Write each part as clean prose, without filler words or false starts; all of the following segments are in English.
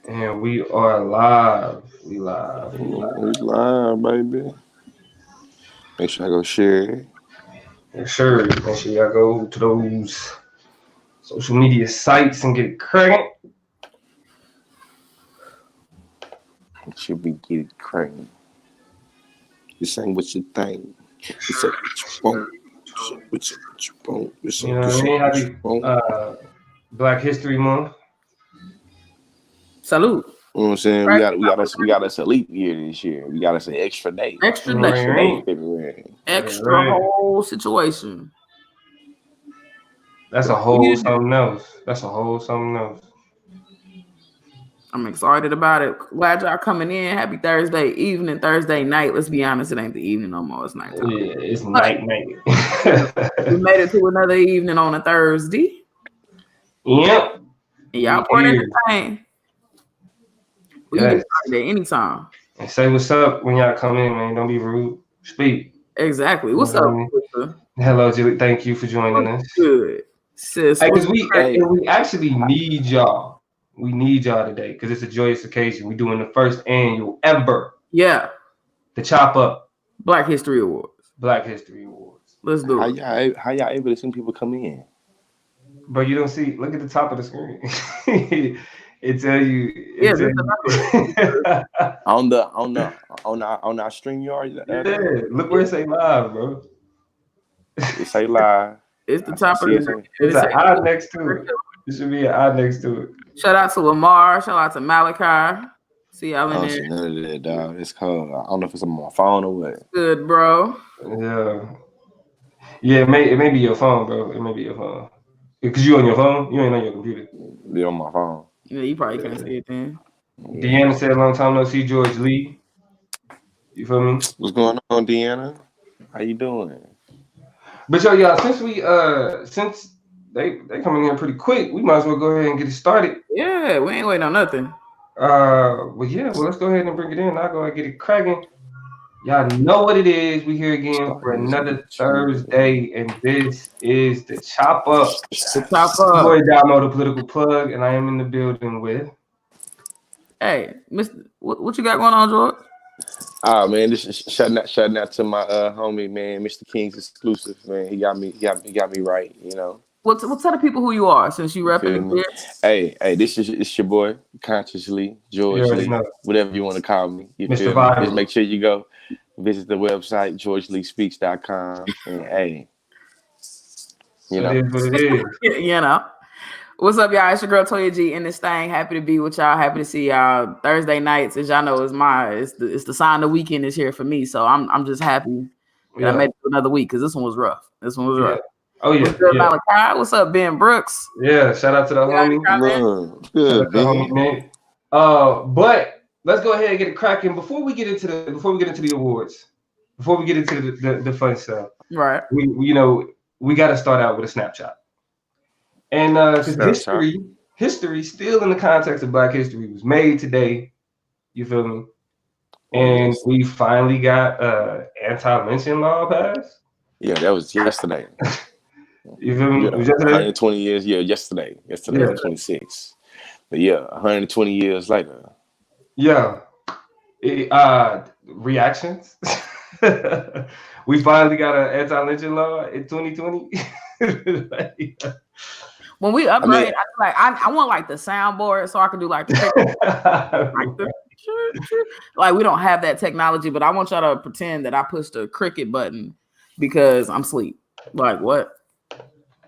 And we are live. We live. We We live. live, baby. Make sure I go share it. Yes, sure. Make sure y'all go to those social media sites and get it cracking. It should be get it cranking. You saying what you think. You say what you want. You say what you want. You say You know what I mean? what you Happy want. Black History Month. Salute. You know what I'm saying? Right. We got us a leap year this year. We got us an extra day. Extra day. Right, Extra day right. February. Extra Right. whole situation. That's a whole something else. That's a whole something else. I'm excited about it. Glad y'all coming in. Happy Thursday evening, Thursday night. Let's be honest, it ain't the evening no more. It's nighttime. Yeah, it's But night. we made it to another evening on a Thursday. Yep. And y'all We part here. entertain. We can Yes. get started at any time. And say what's up when y'all come in, man. Don't be rude. Speak. Exactly. What's You know up, what I mean? sister? Hello, Julie. Thank you for joining us. Good. Sis. Hey, what's because we crack- and we actually need y'all. We need y'all today because it's a joyous occasion. We're doing the first annual ever Yeah. the Chop Up Black History Awards. Black History Awards. Let's do How it. y'all able to see people come in? But you don't see. Look at the top of the screen. it tell you. Yeah, It tell you. On our stream yard. Yeah, look where it say live, bro. It say live. It's the I top of see the it. It's an eye next to it. It should be an eye next to it. Shout out to Lamar. Shout out to Malachi. See y'all I in don't there. see none of that, dog. It's cold. I don't know if it's on my phone or what. Good, bro. Yeah. Yeah, it may be your phone, bro. It may be your phone. Because you on your phone, you ain't on your computer. Be on my phone. You know, you probably can't see it then. Deanna said, long time no see, George Lee. You feel me? What's going on, Deanna? How you doing? But yo, y'all, since they coming in pretty quick, we might as well go ahead and get it started. Yeah, we ain't waiting on nothing. Well, let's go ahead and bring it in. I'll go ahead and get it cracking. Y'all know what it is. We here again for another Thursday, and this is the Chop Up. The Chop Up. Boy, Damo, the political plug, and I am in the building with. Hey, Mr. What you got going on, George? Ah man, this is shutting out to my homie, man, Mr. King's exclusive, man. He got me right, you know. Well, tell the people who you are since you repping me? Hey, it's your boy, Consciously, George Lee, whatever you want to call me. You Mr. feel me? Just make sure you go visit the website, georgeleespeaks.com, and hey, you know. It is what it is. You know. What's up, y'all? It's your girl Toya G in this thing. Happy to be with y'all. Happy to see y'all. Thursday nights, as y'all know, it's the sign the weekend is here for me. So I'm just happy that I made it to another week because this one was rough. Yeah. Oh yeah. What's up, Malachi? What's up, Ben Brooks? Yeah. Shout out to the homie. Good, man. But let's go ahead and get it cracking before we get into the awards. Before we get into the fun stuff. Right. We got to start out with a snapshot. And history still in the context of Black history was made today. You feel me? And we finally got anti-lynching law passed. Yeah, that was yesterday. You feel me? Yeah, 120 years. Yeah, yesterday. Yesterday was 26. But yeah, 120 years later. Yeah. Reactions. We finally got an anti-lynching law in 2020. When we upgrade, I want like the soundboard so I can do like the like we don't have that technology, but I want y'all to pretend that I pushed the cricket button because I'm asleep. Like what?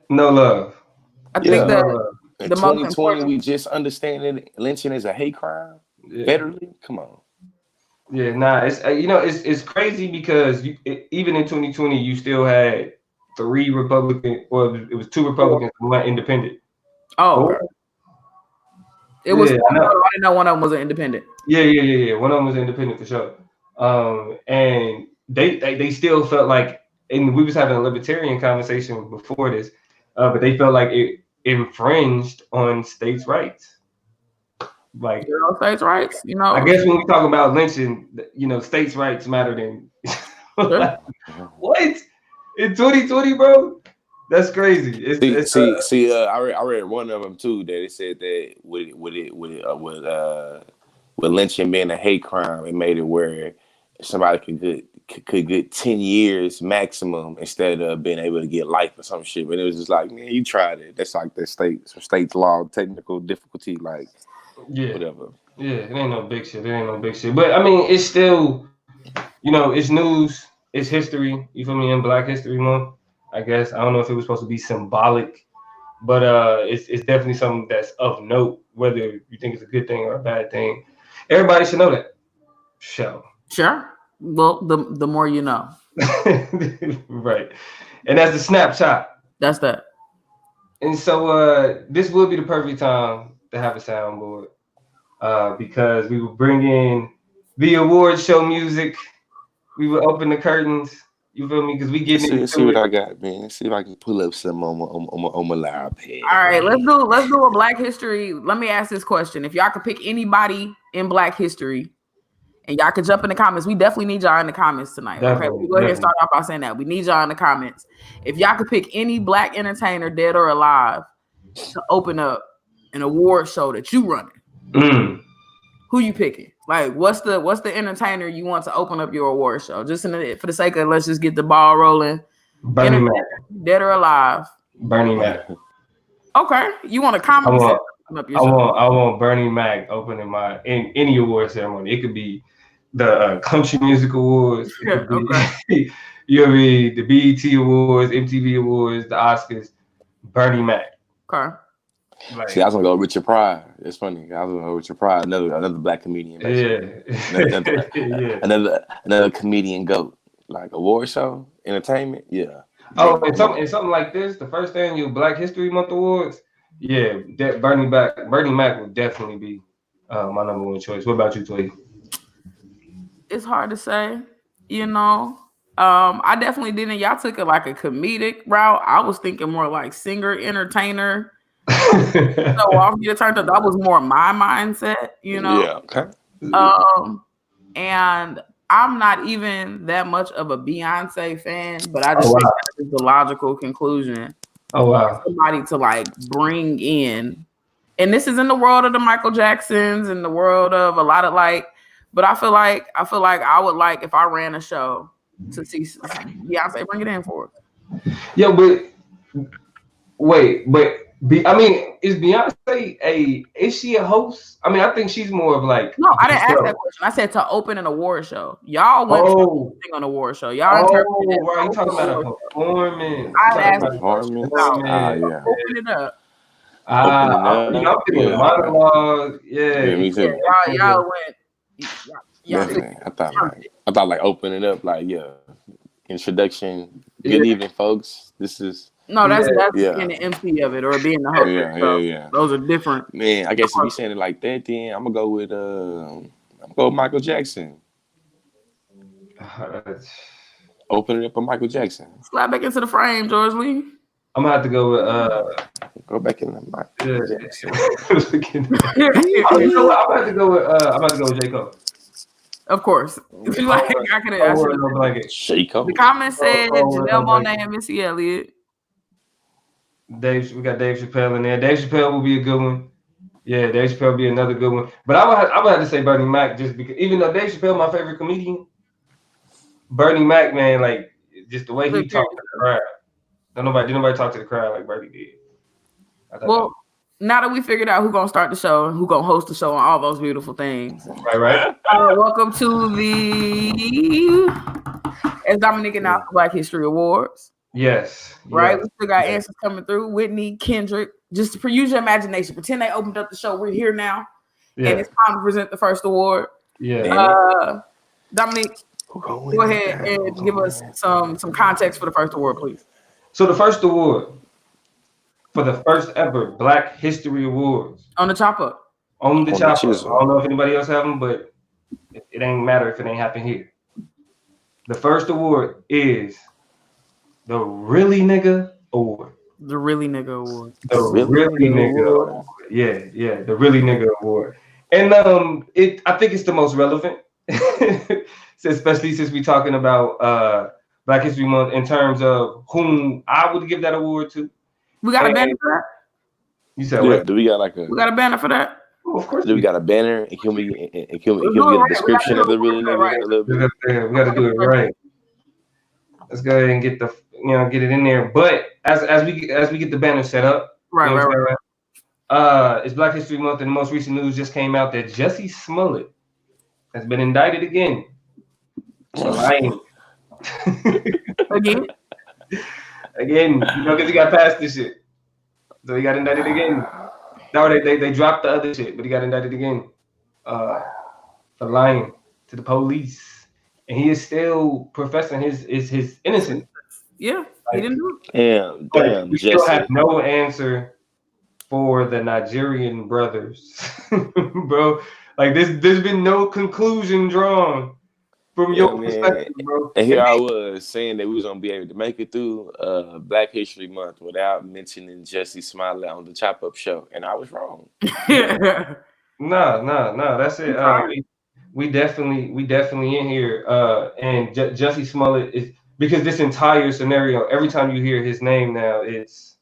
No love. I think that in 2020 we just understand lynching is a hate crime. Federally, come on. Yeah, nah, it's crazy because even in 2020 you still had 3 Republicans, or it was 2 Republicans and 1 independent. Oh, okay. It was. I didn't know one of them was an independent. Yeah. One of them was independent for sure. And they still felt like, and we was having a libertarian conversation before this, but they felt like it infringed on states' rights. Like states' rights, you know. I guess when we talk about lynching, states' rights matter than what in 2020, bro. That's crazy. I read one of them too that it said that with lynching being a hate crime, it made it where somebody could get 10 years maximum instead of being able to get life or some shit. But it was just like, man, you tried it. That's like the state's law, technical difficulty, like whatever. Yeah, it ain't no big shit. But I mean, it's still, it's news, it's history. You feel me? In Black History Month, I guess. I don't know if it was supposed to be symbolic, but it's definitely something that's of note, whether you think it's a good thing or a bad thing. Everybody should know that. Sure. Well, the more you know. Right. And that's the snapshot. That's that. And so this would be the perfect time to have a soundboard because we will bring in the award show music. We will open the curtains. You feel me? Because we get into see what I got, man. See if I can pull up some on my live pad. All right, let's do a Black History. Let me ask this question: if y'all could pick anybody in Black history, and y'all could jump in the comments, we definitely need y'all in the comments tonight. Okay, we'll go ahead and start off by saying that we need y'all in the comments. If y'all could pick any Black entertainer, dead or alive, to open up an award show that you running, who you picking? Like, what's the entertainer you want to open up your award show? Just for the sake of, let's just get the ball rolling. Bernie Mac. Dead or alive? Bernie Mac. Okay, you want to comment? I want Bernie Mac opening in any award ceremony. It could be the Country Music Awards. It could be, the BET Awards, MTV Awards, the Oscars. Bernie Mac. Okay. Like, see, I was gonna go Richard Pryor. It's funny. I was gonna go Richard Pryor, another Black comedian. Another comedian goat. Like award show, entertainment. Yeah. Oh, and something like this. The first annual Black History Month Awards. Yeah, that Bernie Mac would definitely be my number one choice. What about you, Toy? It's hard to say. I definitely didn't. Y'all took it like a comedic route. I was thinking more like singer, entertainer. So off you turned up. That was more my mindset, Yeah. Okay. And I'm not even that much of a Beyonce fan, but I just think that is the logical conclusion. Oh wow! Somebody to like bring in, and this is in the world of the Michael Jacksons and the world of a lot of but I feel like I would like if I ran a show to see Beyonce bring it in for us. Yeah, but wait, is Beyonce is she a host? I mean, I think she's more of like. No, I didn't ask that question. I said to open an award show. Y'all went to an award show. Y'all interpreted it. Right, you talking about a performance? I asked performance. Open it up. I'm thinking monologue. Yeah, me too. Y'all went. I thought like opening up, like introduction. Good evening, folks. This is. No, that's being the MC of it or being the host. Yeah. Those are different. Man, I guess if you saying it like that, then I'm gonna go with Michael Jackson. Open it up with Michael Jackson. Slide back into the frame, George Lee. I'm gonna have to go with go back in the Michael Jackson. You know what? I'm about to go with J. Cole. Of course. If you like, I could have. J. Cole. The comment said Janelle Monáe and Missy Elliott. We got Dave Chappelle in there. Dave Chappelle will be a good one. Yeah, Dave Chappelle will be another good one. But I would have to say Bernie Mac just because, even though Dave Chappelle my favorite comedian, Bernie Mac, man, like just the way he talked to the crowd. Did nobody talk to the crowd like Bernie did. Well, now that we figured out who's gonna start the show and who's gonna host the show and all those beautiful things. Right. Welcome to the as Dominic announced Black History Awards. Yes. Right? We still got answers coming through. Whitney, Kendrick. Just to use your imagination. Pretend they opened up the show. We're here now. Yeah. And it's time to present the first award. Yeah. Dominic, go ahead and give us some context for the first award, please. So the first award for the first ever Black History Awards. On the chopper. On the chopper. I don't know if anybody else have them, but it ain't matter if it ain't happen here. The first award is the Really Nigga Award. The Really Nigga Award. The Really Nigga Award. Yeah, the Really Nigga Award. And I think it's the most relevant, especially since we're talking about Black History Month in terms of whom I would give that award to. We got a banner for that? You said Yeah, what? do we got like We got a banner for that? Oh, of course. Do we got a banner? And can we get a description of the really nigga a little bit? We got to do it right. Let's go ahead and get get it in there. But as we get the banner set up, right. It's Black History Month, and the most recent news just came out that Jussie Smollett has been indicted again for lying. Again, because he got past this shit, so he got indicted again. No, they dropped the other shit, but he got indicted again for lying to the police, and he is still professing his innocence. Yeah, he didn't do it. Damn. We still have no answer for the Nigerian brothers, bro. Like there's been no conclusion drawn from your perspective, bro. And here I was saying that we was gonna be able to make it through Black History Month without mentioning Jussie Smollett on the Chop Up Show, and I was wrong. No, that's it. We definitely in here. And Jussie Smollett is, because this entire scenario, every time you hear his name now, it's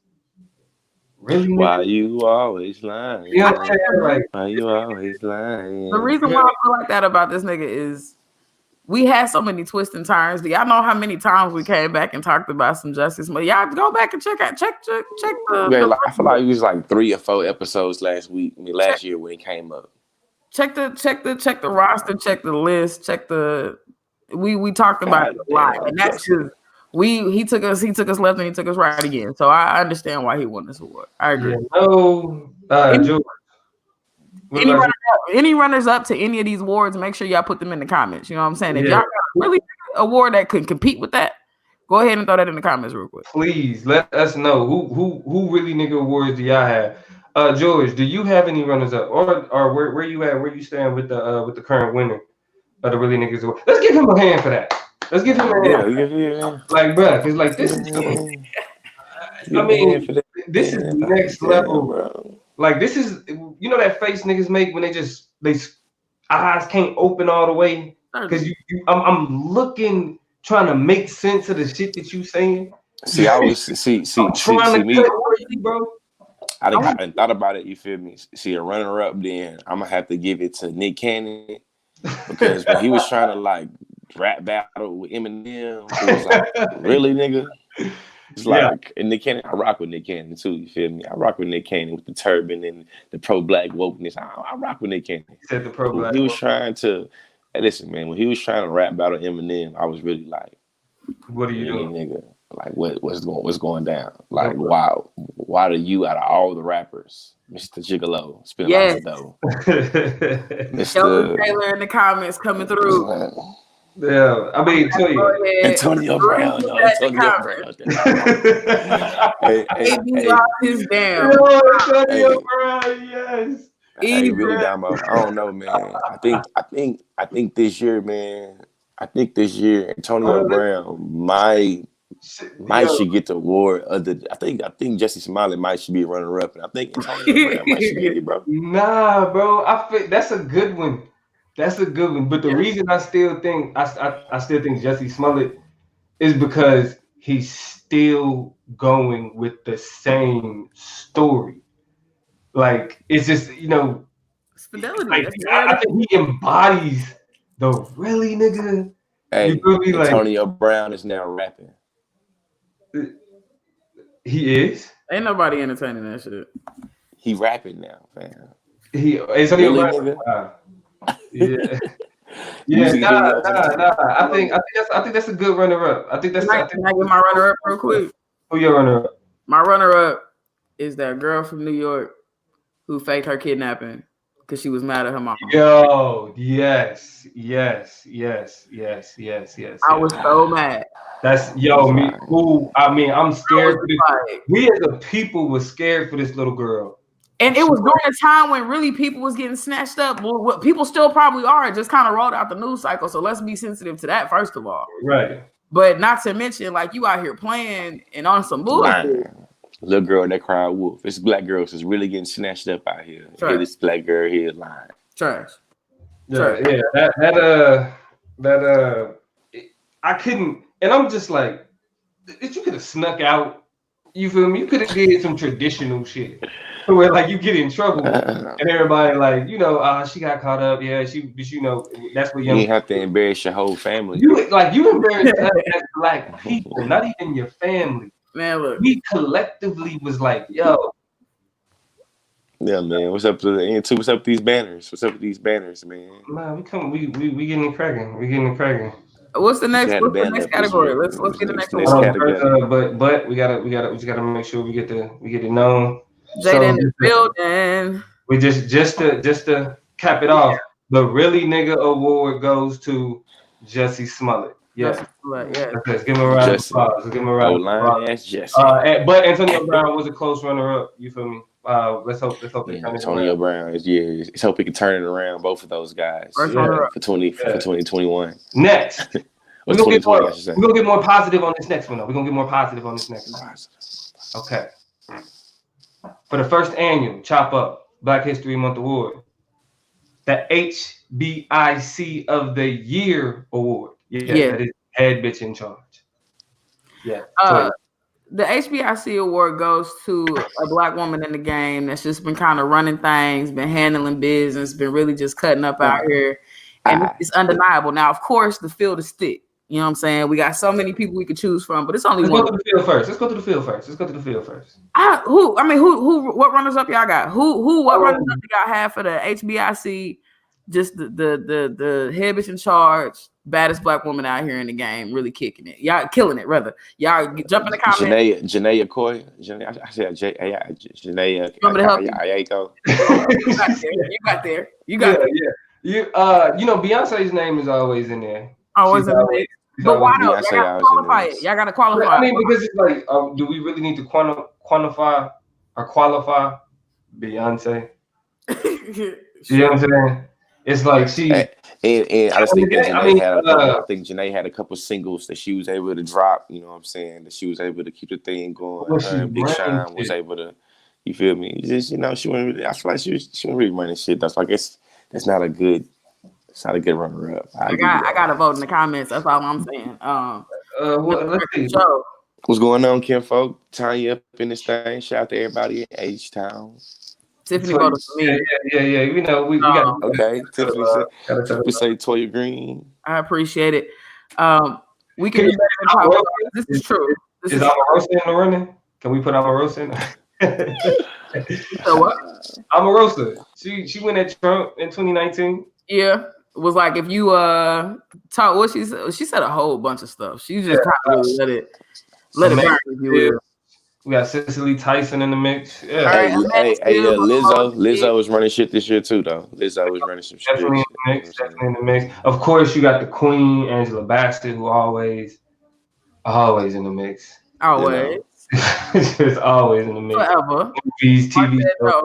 really why you always lying. You know what I'm saying? Like, why you always lying. The reason why I feel like that about this nigga is we had so many twists and turns. Do y'all know how many times we came back and talked about some Jussie Smollett? Y'all go back and check the I feel like it was like 3 or 4 episodes last year when it came up. Check the roster, check the list, check the we talked about it a lot. And that's just he took us left and he took us right again. So I understand why he won this award. I agree. George. Any runners up to any of these awards, make sure y'all put them in the comments. You know what I'm saying? If y'all got a really award that could compete with that, go ahead and throw that in the comments real quick. Please let us know who really nigga awards do y'all have. George, do you have any runners up, or where you at? Where you stand with the current winner of the really niggas award? Let's give him a hand for that. Let's give him a hand. Yeah. Like, bro, because like this is. I mean, this is next level, bro. Like this is, that face niggas make when they eyes can't open all the way because I'm looking, trying to make sense of the shit that you saying. See, I was see me, bro. I didn't thought about it. You feel me? See, a runner up, then I'm gonna have to give it to Nick Cannon because when he was trying to like rap battle with Eminem, it was like, really, nigga. It's like, and Nick Cannon, I rock with Nick Cannon too. You feel me? I rock with Nick Cannon with the turban and the pro-black wokeness. I rock with Nick Cannon. He said the pro-black. He was trying to, listen, man. When he was trying to rap battle Eminem, I was really like, "What are you doing, nigga? Like, what's going down? Like, why do you out of all the rappers, Mr. Gigolo, spin lots of dough?" Mr. Taylor in the comments coming through. Yeah, I mean, tell you, Antonio Brown. He lost his damn. Antonio Brown, yes. Hey, really, Damo. I don't know, man. I think this year, man. Antonio Brown might should get the award. I think Jussie Smollett should be a runner up, and I think Antonio Brown might should get it, bro. Nah, bro. I think that's a good one. That's a good one. But the reason I still think Jussie Smollett is because he's still going with the same story. Like, it's just, fidelity. Like, I think he embodies the really nigga. Hey, Antonio Brown is now rapping. He is? Ain't nobody entertaining that shit. He rapping now, fam. Antonio Brown. Yeah. Nah. I think that's a good runner-up. Can I get my runner-up real quick? Who your runner-up? My runner-up is that girl from New York who faked her kidnapping because she was mad at her mom. Yo, yes. I was so mad. That's me. Who? I mean, I'm scared for this. We as a people were scared for this little girl. And it was during a time when really people was getting snatched up. Well, what people still probably are. It just kind of rolled out the news cycle. So let's be sensitive to that, first of all. Right. But not to mention, like, you out here playing and on some bullshit. Little girl that cried wolf. It's black girls that's really getting snatched up out here. Here, this black girl here is lying. Trash. Yeah. I couldn't, and I'm just like, if you could have snuck out, you feel me? You could have did some traditional shit where like you get in trouble and everybody like, she got caught up. Yeah, that's what you have to embarrass your whole family. You embarrassed us as Black people, not even your family. Man, look. We collectively was like, yo. Yeah, man. What's up with these banners? What's up with these banners, man? Nah, we getting it cracking. We getting it cracking. What's the next category? Let's get the next one. But we just gotta make sure we get it known. Jada in the building. We just to cap it off, the Really Nigga Award goes to Jussie Smollett. Yes. Let's give him a round of applause. Let's give him a round of applause. But Antonio Brown was a close runner-up. You feel me? Let's hope they turn it Antonio Brown. Let's hope he can turn it around. Both of those guys for 2021. Next, we're gonna get more positive on this next one. Though. We're gonna get more positive on this next one. Okay. For the first annual Chop Up Black History Month Award, the HBIC of the Year Award. That is head bitch in charge. Yeah. The HBIC award goes to a Black woman in the game that's just been kind of running things, been handling business, been really just cutting up out here. And it's undeniable. Now, of course, the field is thick. You know what I'm saying? We got so many people we could choose from, but it's only one. Let's go to the field first. What runners up y'all got? What runners up y'all have for the HBIC? Just the head bitch in charge, baddest Black woman out here in the game, really kicking it. Y'all killing it, rather. Y'all jump in the comments. Janae Okoye. I said Janae. You got there. Yeah. Beyonce's name is always in there. Always in the mix. But why not? Y'all gotta qualify it. Y'all gotta qualify. I mean, because it's like, do we really need to quantify or qualify Beyonce? You know what I'm saying? It's like she. And I just think that Janae had a couple singles that she was able to drop. You know what I'm saying? That she was able to keep the thing going. Big Sean was able to. You feel me? Just she wasn't really. I feel like she wasn't really running shit. That's like that's not a good. It's not a good runner up. I got to vote in the comments. That's all I'm saying. Let's see. What's going on, Kinfolk? Tanya up in this thing. Shout out to everybody in H-Town. Tiffany voted for me. Yeah. We got. Okay. Tiffany say Toya Green. I appreciate it. We can do better than this is true. Is Omarosa in the running? Can we put Omarosa in? So what? Omarosa. She went at Trump in 2019. Yeah. It was like if you talk what she said a whole bunch of stuff. She just kind of let it burn, if you will. We got Cicely Tyson in the mix. Yeah. Hey, Lizzo was running shit this year too, though. Lizzo was running some shit. Definitely in the mix. Of course, you got the Queen, Angela Bassett, who always in the mix. Always. Just always in the mix. Forever. Movies, TV shows.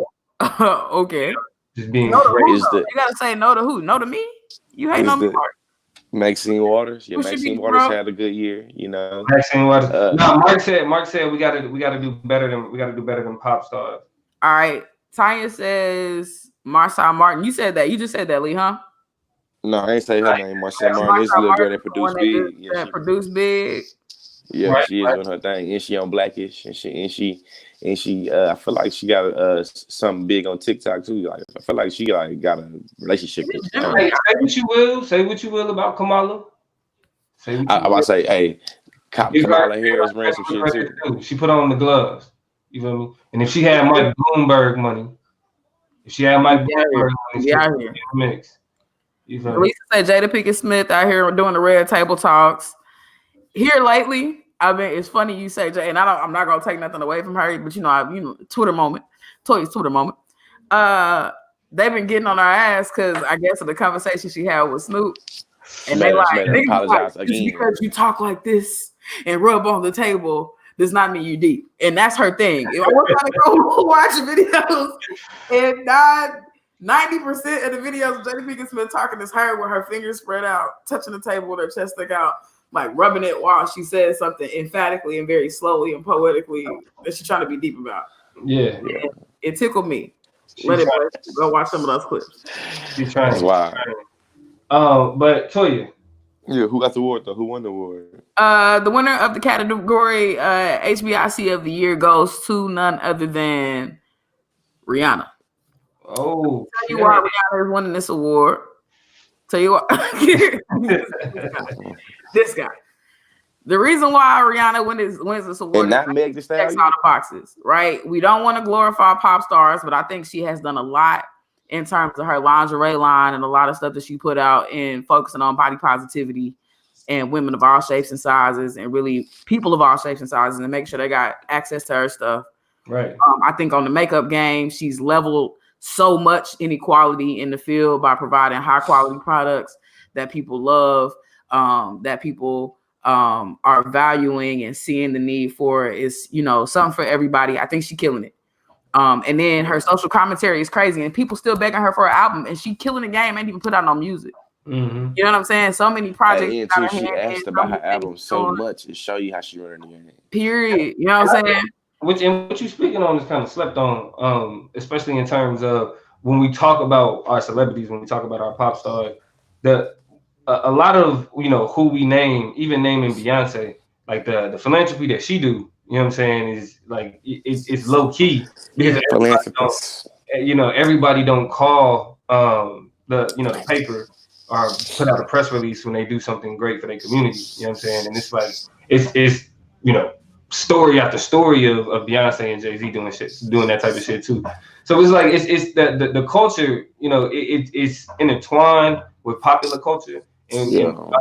Okay. Just being great. You gotta say no to who? No to me? You hate on me part. Maxine Waters. Yeah, Maxine Waters had a good year, Maxine Waters. No, Mark said we gotta do better than pop stars. All right. Tanya says Marsai Martin. You said that. You just said that, Lee, huh? No, I ain't say her name. Marsai Martin is the little girl that produced Big. Yeah, produced Big. Yeah, right, she is doing her thing, and she on Blackish, and she. I feel like she got something big on TikTok too. Like I feel like she got a relationship. Say what you will about Kamala. I say, hey, Kamala Harris ran some shit too. She put on the gloves. You feel me? And if she had Mike Bloomberg money, she in the mix. You feel me? Lisa said Jada Pinkett Smith out here doing the red table talks. Here lately, I mean, it's funny you say Jay, and I'm not gonna take nothing away from her, but Twitter moment, Toya's Twitter moment. They've been getting on our ass because I guess of the conversation she had with Snoop, and they apologize again. Just because you talk like this and rub on the table does not mean you deep, and that's her thing. If I was trying to go watch videos, and 90% of the videos of Jada Pinkett Smith talking is her with her fingers spread out, touching the table with her chest stuck out, like rubbing it while she says something emphatically and very slowly and poetically that she's trying to be deep about. Yeah. And it tickled me. Go watch some of those clips. She's trying. Wow. But Toya, Yeah, who got the award though? Who won the award? The winner of the category HBIC of the year goes to none other than Rihanna. Oh, tell you why Rihanna is winning this award. Tell you what, this guy. The reason why Rihanna wins this award and not Meg Thee Stallion. Checks all the boxes, right? We don't want to glorify pop stars, but I think she has done a lot in terms of her lingerie line and a lot of stuff that she put out in focusing on body positivity and women of all shapes and sizes and really people of all shapes and sizes and make sure they got access to her stuff. Right. I think on the makeup game, she's leveled so much inequality in the field by providing high quality products that people love, that people are valuing and seeing the need for. Is, you know, something for everybody. I think she's killing it. And then her social commentary is crazy, and people still begging her for an album, and she killing the game. Ain't even put out no music. Mm-hmm. You know what I'm saying? So many projects. And too, she asked about her album so much. It show you how she running the game. Period. You know what I'm saying? What you're speaking on is kind of slept on, especially in terms of when we talk about our celebrities, when we talk about our pop stars. A lot of, you know, who we name, even naming Beyonce, like the philanthropy that she do. You know what I'm saying? Is like it's low key because everybody don't call the paper or put out a press release when they do something great for their community. You know what I'm saying? And it's like it's story after story of Beyonce and Jay-Z doing that type of shit too. So it's like it's the culture. You know, it's intertwined with popular culture and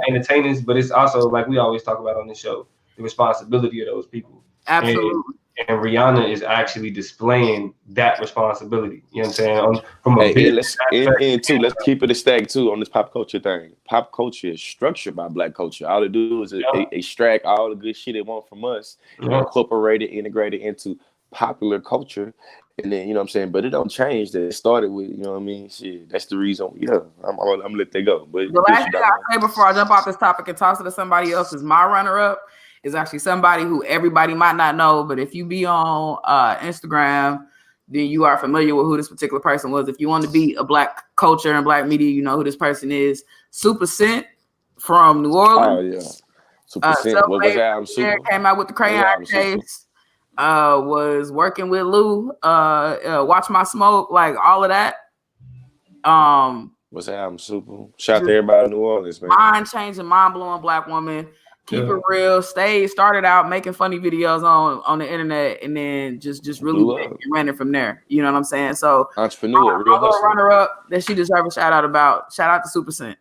entertainers, but it's also, like we always talk about on this show, the responsibility of those people. Absolutely. And Rihanna is actually displaying that responsibility. You know what I'm saying? From a let's keep it a stack too on this pop culture thing. Pop culture is structured by Black culture. All they do is extract all the good shit they want from us and incorporate it, integrate it into popular culture. And then, you know what I'm saying? But it don't change that it started with, you know what I mean? Shit, that's the reason. Yeah, I'm gonna let that go. But the last thing I say before I jump off this topic and toss it to somebody else is my runner-up is actually somebody who everybody might not know, but if you be on Instagram, then you are familiar with who this particular person was. If you want to be a Black culture and Black media, you know who this person is. Super Scent from New Orleans. Oh yeah, Super Scent. What was that album? Super came out with the Crayon Case. Was working with Lou. Watch My Smoke, like all of that. What's that album? Super. Shout out to everybody in New Orleans, man. Mind-changing, mind-blowing Black woman. Keep it real. Started out making funny videos on the internet, and then just really ran it from there. You know what I'm saying? So entrepreneur, real hustler. Runner up that she deserves a shout out about. Shout out to Super Scent.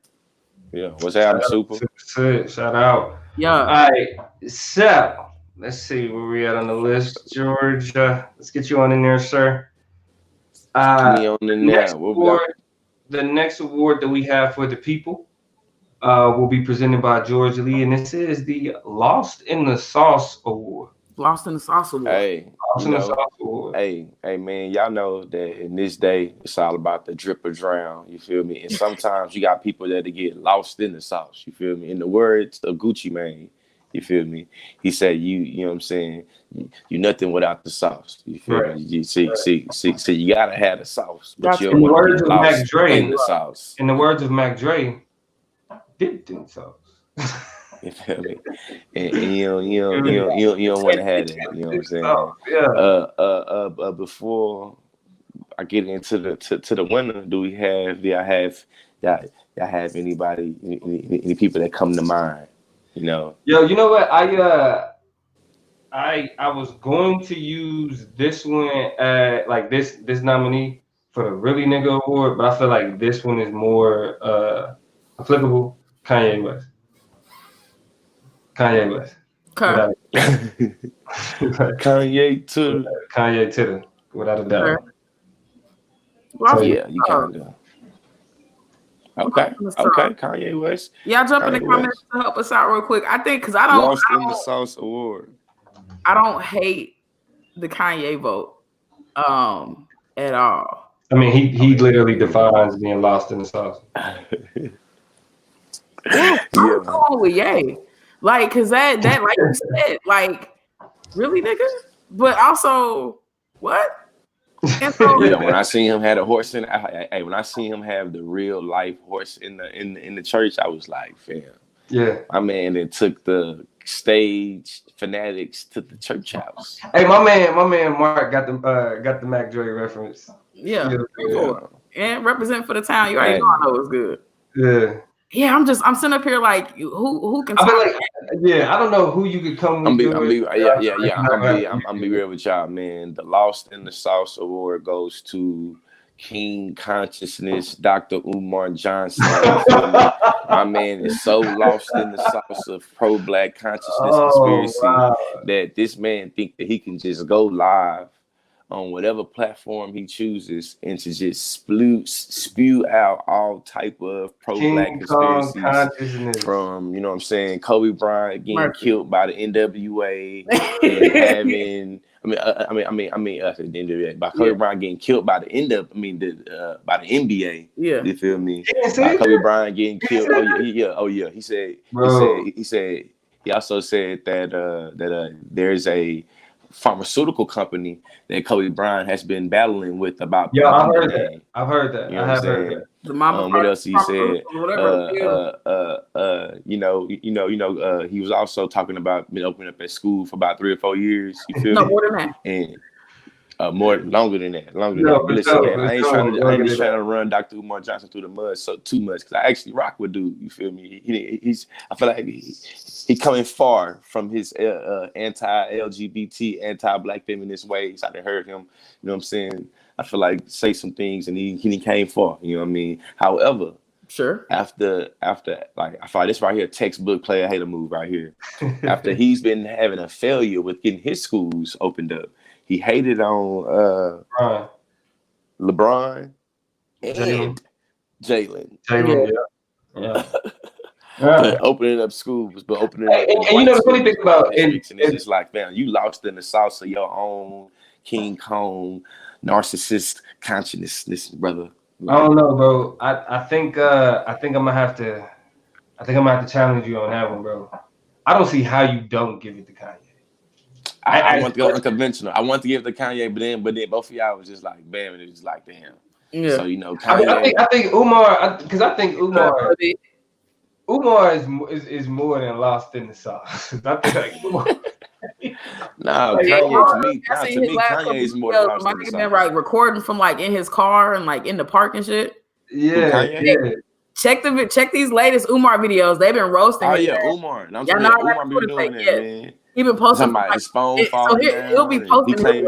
Yeah, what's that album? Super. Shout out. Yeah. All right, so let's see where we at on the list, George. Let's get you on in there, sir. The next award that we have for the people will be presented by George Lee, and this is the Lost in the Sauce Award. Lost in the Sauce Award. Hey, hey, man, y'all know that in this day, it's all about the drip or drown. You feel me? And sometimes you got people that get lost in the sauce. You feel me? In the words of Gucci Mane, you feel me? He said, you know what I'm saying? You nothing without the sauce. You feel me? You see, you gotta have the sauce, but you don't want to get lost in the sauce. In the words of Mac Dre, dipped in sauce. You feel me? And you don't want to have that. You know what I'm saying? Before I get into the winner, do y'all have anybody, any people that come to mind? You know? Yo, you know what? I was going to use this one like this nominee for the Really Nigga Award, but I feel like this one is more applicable. Kanye West. Okay. Kanye to without a doubt. So, yeah, you kind of. Okay, Kanye West. Y'all jump in the comments to help us out real quick. I think because I don't Lost in the Sauce Award. I don't hate the Kanye vote at all. I mean, he literally defines being lost in the sauce. I'm cool with Ye. Like, cause that like you said, like, really, nigga? But also, what? So, when I see him have a horse when I see him have the real life horse in the church, I was like, fam, Yeah. My man then took the stage fanatics to the church house. Hey, my man Mark got the Mac Dre reference. Yeah. And represent for the town. You already know I know it's good. Yeah. Yeah, I'm sitting up here like who can. I don't know who you could come with. I'm be real with y'all, man. The Lost in the Sauce Award goes to King Consciousness, Dr. Umar Johnson. My man is so lost in the sauce of pro-black consciousness conspiracy that this man think that he can just go live on whatever platform he chooses and to just spew out all type of pro-black conspiracies from, you know what I'm saying, Kobe Bryant getting killed by the NWA and having by Kobe Bryant getting killed by the by the NBA. Yeah, you feel me? By Kobe Bryant getting killed. Oh yeah. He said. He also said that there's a pharmaceutical company that Kobe Bryant has been battling with about. Yeah, I've heard that. You know what I'm saying? What else he said? He was also talking about been opening up at school for about 3 or 4 years. You feel me? More than that. And longer than that. But listen, man, I ain't trying to run Dr. Umar Johnson through the mud too much because I actually rock with dude. You feel me? I feel like he coming far from his anti-LGBT, anti-black feminist ways. I done heard him. You know what I'm saying? I feel like say some things and he came far. You know what I mean? However, sure. After like I thought this right here, textbook player hater move right here. After he's been having a failure with getting his schools opened up. He hated on LeBron and Jalen. Yeah. Opening up schools, but opening up. And you know the funny thing about it's just like, man, you lost in the sauce of your own King Kong narcissist consciousness, brother. I don't know, bro. I think I'm gonna have to challenge you on that one, bro. I don't see how you don't give it to Kanye. I want to go unconventional. I want to give it to Kanye, but then both of y'all was just like, bam, and it was just like, damn. Yeah. So Kanye. I think Umar, because I think Umar is more than lost in the sauce. I think like Umar. Kanye to me, Kanye is more than lost in the sauce. Been like recording from like in his car and like in the park and shit. Yeah. Check these latest Umar videos. They've been roasting. Oh yeah, Umar. I'm saying Umar been doing that, man. He been posting his phone falling down. He'll be posting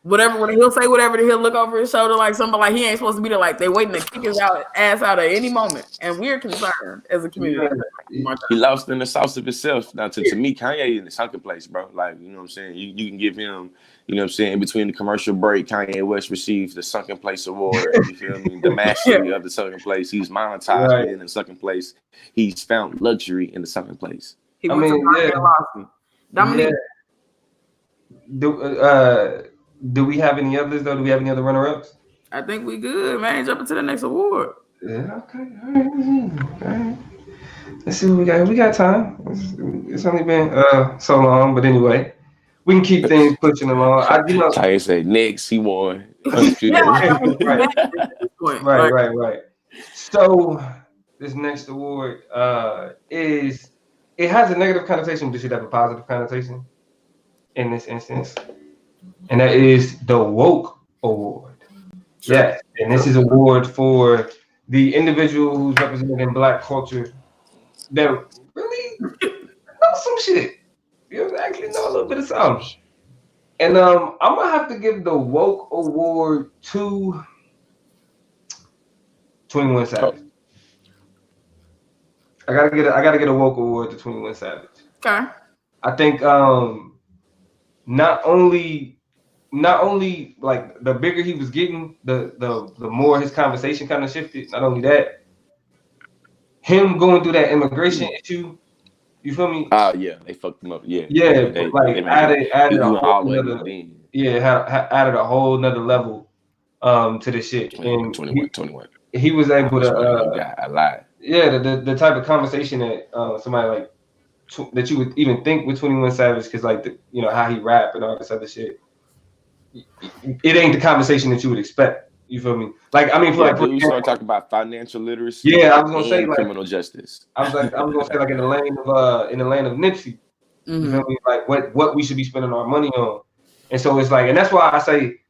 whatever. He'll say whatever. He'll look over his shoulder like somebody like he ain't supposed to be there. Like they waiting to kick his ass out at any moment. And we're concerned as a community. He lost in the sauce of himself. Now to me, Kanye in the sunken place, bro. Like you know what I'm saying. You can give him. You know what I'm saying? In between the commercial break, Kanye West received the Sunken Place Award. You feel me? The mastery of the sunken place. He's monetized in the sunken place. He's found luxury in the sunken place. Do we have any others though? Do we have any other runner-ups? I think we good, man. Jumping to the next award. Yeah, okay. All right. Let's see what we got. We got time. It's only been so long, but anyway, we can keep things pushing along. Ty said next he won. Right. So this next award it has a negative connotation, but it should have a positive connotation in this instance. And that is the Woke Award. Sure. Yes. And this is an award for the individual who's representing Black culture that really know some shit. You actually know a little bit of something. And I'm gonna have to give the Woke Award to 21 Savage. I gotta get a Woke Award to 21 Savage. Okay. I think not only like the bigger he was getting, the more his conversation kind of shifted. Not only that, him going through that immigration issue, you feel me? Yeah, they fucked him up. Yeah, they added a whole added a whole nother level to this shit. 21. He was able to I lied. Yeah, the type of conversation that somebody like that you would even think with 21 Savage, because like how he rap and all this other shit, it ain't the conversation that you would expect You feel me? Like, I mean, for we start talking about financial literacy. Yeah, I was gonna say like criminal justice. I was gonna say like in the lane of Nipsey. You feel me? Like what we should be spending our money on. And so it's like, and that's why I say,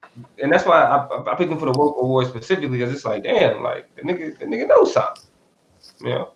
and that's why I picked him for the Woke Award specifically, because it's like, damn, like the nigga knows something. You know?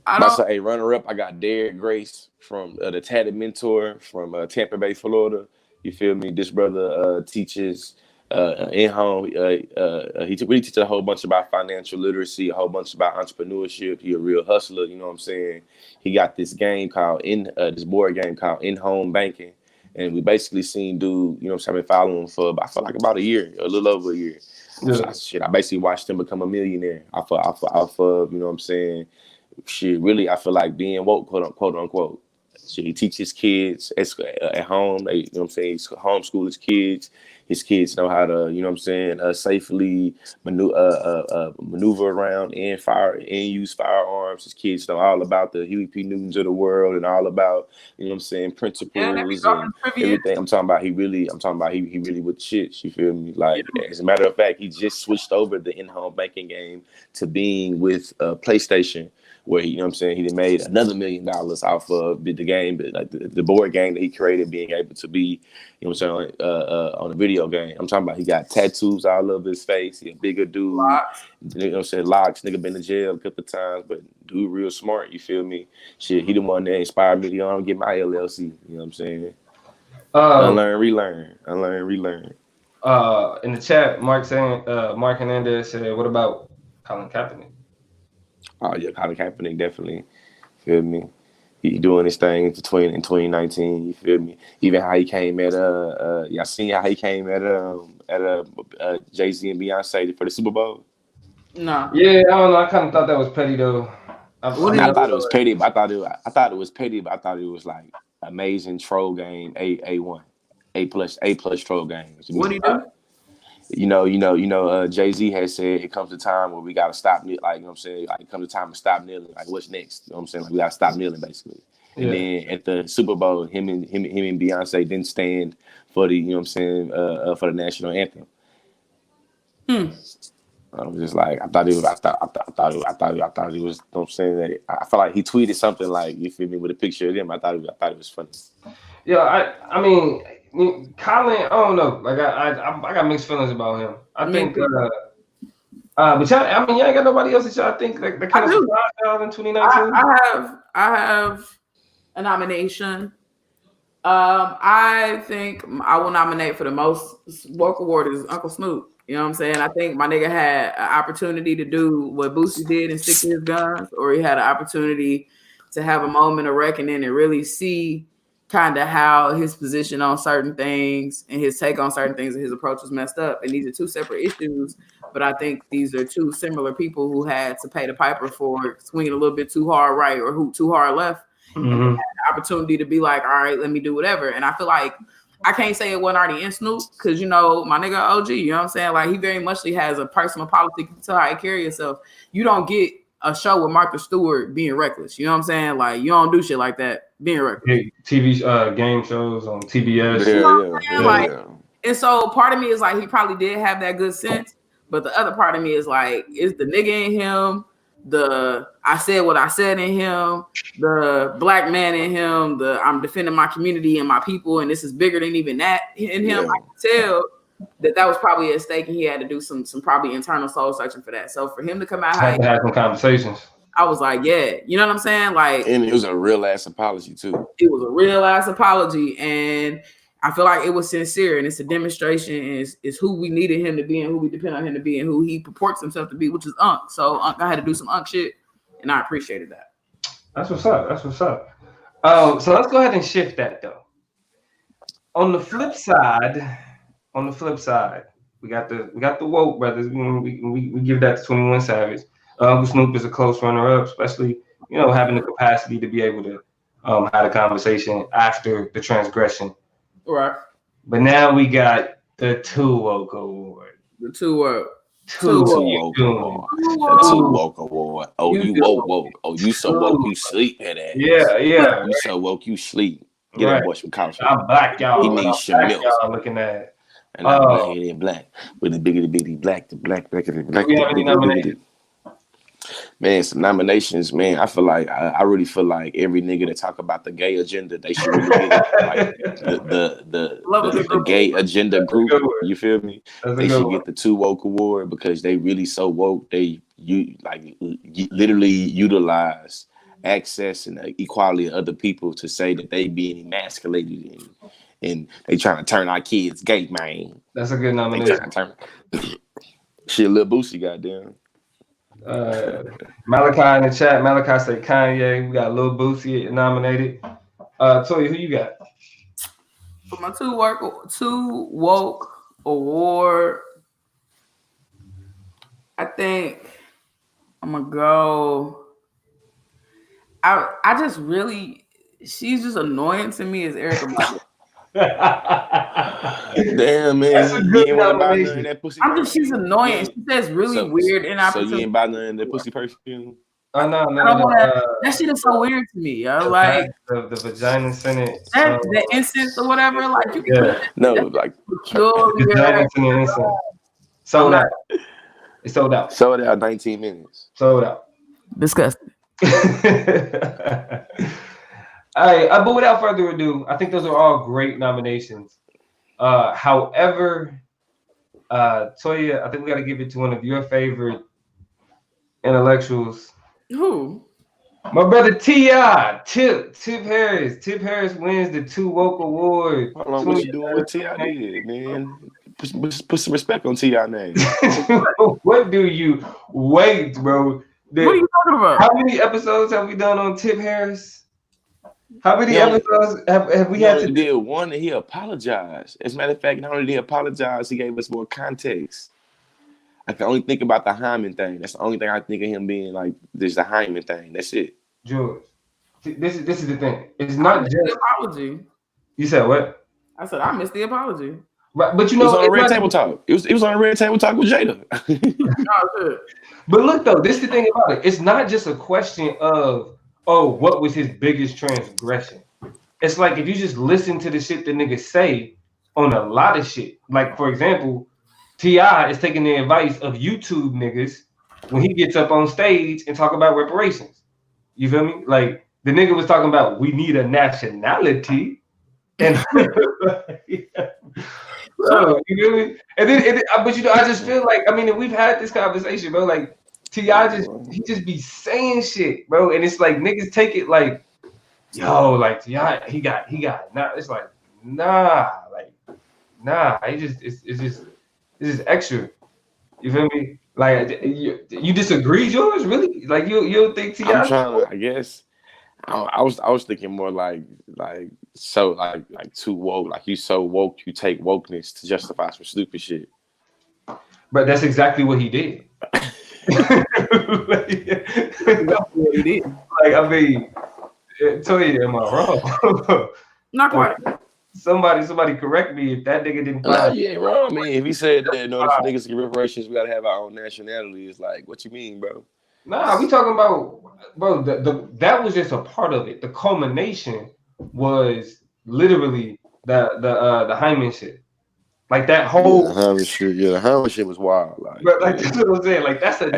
I say, hey, runner up, I got Derek Grace from the Tatted Mentor from Tampa Bay, Florida. You feel me? This brother teaches in home. He really teaches a whole bunch about financial literacy, a whole bunch about entrepreneurship. He a real hustler. You know what I'm saying? He got this game called this board game called In Home Banking, and we basically seen dude. You know what I'm saying? I've been following him for I feel like about a year, a little over a year. Yeah. So, I basically watched him become a millionaire off of you know what I'm saying? Shit, really, I feel like being woke, quote unquote. Shit, he teaches kids at home. You know what I'm saying? He homeschool his kids. His kids know how to, you know what I'm saying, safely maneuver around and use firearms. His kids know all about the Huey P. Newtons of the world and all about, you know what I'm saying, principles and everything. I'm talking about he really with shit. You feel me? Like, as a matter of fact, he just switched over the in-home banking game to being with PlayStation, where he, you know what I'm saying, he made another $1 million off of the game, but like the board game that he created, being able to be, you know what I'm saying, on a video game. I'm talking about he got tattoos all over his face. He a bigger dude. You know what I'm saying? Locks, nigga been to jail a couple of times, but dude real smart, you feel me? Shit, he the one that inspired me to get my LLC. You know what I'm saying? Unlearn, relearn. Unlearn, relearn. In the chat, Mark Hernandez said, what about Colin Kaepernick? Oh yeah, Colin Kaepernick definitely. Feel me? He doing his thing in 2019. You feel me? Even how he came at y'all seen how he came at Jay-Z and Beyonce for the Super Bowl? No. Yeah, I don't know. I kind of thought that was petty though. I thought it was petty, but I thought it was like amazing troll game. A1, A plus troll game. What do you do? Jay-Z has said it comes a time where we gotta stop, like, you know what I'm saying, like it comes a time to stop kneeling. Like, what's next? You know what I'm saying? Like, we gotta stop kneeling, basically. Yeah. And then at the Super Bowl, him and Beyonce didn't stand for the, you know what I'm saying, for the national anthem. I was just like, I thought it was, you know what I'm saying, that I felt like he tweeted something like, you feel me, with a picture of him. I thought it was funny. Yeah, I mean, Colin, I don't know. Like, I got mixed feelings about him. I think, but y'all, I mean, y'all ain't got nobody else that y'all think like that kind of surprised y'all in 2019. I have a nomination. I think I will nominate for the most woke award is Uncle Snoop. You know what I'm saying? I think my nigga had an opportunity to do what Boosie did and stick to his guns, or he had an opportunity to have a moment of reckoning and really see kind of how his position on certain things and his take on certain things and his approach was messed up. And these are two separate issues, but I think these are two similar people who had to pay the piper for swinging a little bit too hard right or too hard left. Mm-hmm. And had the opportunity to be like, all right, let me do whatever. And I feel like I can't say it wasn't already in Snoop because, you know, my nigga OG, you know what I'm saying? Like, he very much has a personal policy. You can tell how he carry himself. You don't get a show with Martha Stewart being reckless. You know what I'm saying? Like, you don't do shit like that being reckless. TV game shows on TBS. Yeah. And so part of me is like, he probably did have that good sense. But the other part of me is like, is the nigga in him, the I said what I said in him, the black man in him, the I'm defending my community and my people, and this is bigger than even that in him. Yeah. I can tell that was probably at stake, and he had to do some probably internal soul searching for that. So for him to come out, had to have some conversations. I was like, yeah, you know what I'm saying? Like, and it was a real ass apology too. It was a real ass apology, and I feel like it was sincere, and it's a demonstration. Is who we needed him to be, and who we depend on him to be, and who he purports himself to be, which is Unc. So Unc, I had to do some Unc shit, and I appreciated that. That's what's up. So let's go ahead and shift that though. On the flip side, we got the woke brothers. We give that to 21 Savage. Uncle Snoop is a close runner-up, especially, you know, having the capacity to be able to have a conversation after the transgression. Right. But now we got the Two Woke Award. The Two Woke. Two Woke Award. The Two Woke Award. Oh, you woke. Oh, you so woke you sleep at that. Yeah. You so woke you sleep. Get that boy some coffee. I'm black, y'all. He needs some milk. Y'all looking at. And I'm black and black with the biggity black, the black. Do we have any nominations? Man, some nominations, man. I feel like I really feel like every nigga that talk about the gay agenda, they should really get like the gay agenda group. You feel me? They should get the 2 Woke Award because they really so woke. They literally utilize access and the equality of other people to say that they being emasculated and they trying to turn our kids gay, man. That's a good nomination. Shit, Lil Boosie, goddamn. Malachi in the chat. Malachi say Kanye. We got Lil Boosie nominated. Toya, who you got? For my 2 Woke Award, I think I'm gonna go. I just really, she's just annoying to me as Erykah Badu. Damn, man. That's a good nomination. That pussy she's annoying. She says really weird and so you ain't buy none of that pussy perfume? No. That shit is so weird to me. Like the vagina scented. The incense or whatever. Like you can like vagina scented incense. Sold out. It's sold out. Sold out 19 minutes. Sold out. Disgusting. All right, but without further ado, I think those are all great nominations. However, Toya, I think we got to give it to one of your favorite intellectuals. Who? My brother T.I. Tip Harris. Tip Harris wins the 2 Woke Award. Hold on, what you doing with T.I. did, man? Put some respect on T.I. name. What do you wait, bro? What are you talking about? How many episodes have we done on Tip Harris? How many episodes have we had to do? Did one and he apologized. As a matter of fact, not only did he apologize, he gave us more context. I can only think about the Hyman thing. That's the only thing I think of him being like, this the Hyman thing. That's it. George, this is the thing. It's not just the apology. You said what? I said I missed the apology. Right, but you know, it was on Red Table Talk. It was on Red Table Talk with Jada. But look though, this is the thing about it. It's not just a question of what was his biggest transgression. It's like if you just listen to the shit the niggas say on a lot of shit. Like for example, T.I. is taking the advice of YouTube niggas when he gets up on stage and talk about reparations. You feel me? Like the nigga was talking about we need a nationality, and so, you feel me? And then, but you know, I just feel like we've had this conversation, bro. Like T.I. he just be saying shit, bro, and it's like niggas take it like, yo, like T.I. he got. Nah, it's like nah. It's just extra. You feel me? Like you disagree, George? Really? Like you don't think T.I.? I'm trying to, I guess. I was thinking more like too woke. Like you so woke, you take wokeness to justify some stupid shit. But that's exactly what he did. Tell you, am I wrong? Not quite. Somebody correct me if that nigga didn't. Nah, you ain't wrong. I mean, if he said that in order for niggas to get reparations, we gotta have our own nationality. It's like, what you mean, bro? Nah, we talking about, bro. That was just a part of it. The culmination was literally the Hyman shit. Like that whole the Hyman shit was wild. Like that's what I'm saying. Like that's a.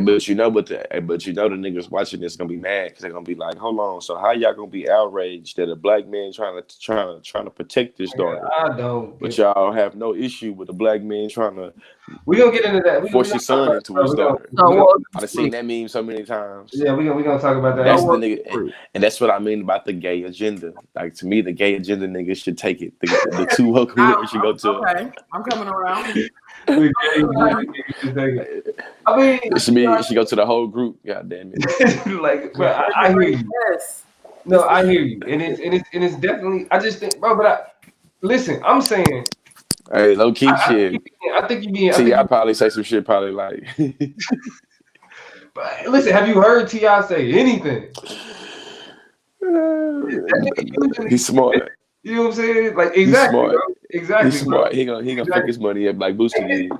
But you know the niggas watching this gonna be mad because they're gonna be like, hold on, so how y'all gonna be outraged that a black man trying to protect this daughter? I don't. But y'all have no issue with a black man trying to. We gonna get into that. Force your son into his daughter. I've seen that meme so many times. Yeah, we gonna talk about that. That's the nigga, and that's what I mean about the gay agenda. Like to me, the gay agenda niggas should take it. The 2 Woke Awards should go to. Okay, I'm coming around. It should go to the whole group. God damn it! Like, bro, I hear you. Yes. No, I hear you, and it's definitely. I just think, bro, but listen, I'm saying. Hey, low key shit. I think you being. T.I. probably say some shit. Probably like. But listen, have you heard T.I. say anything? He's smart. You know what I'm saying? Like exactly, bro. Exactly. He's smart. He gonna fuck his money up like Boosie did.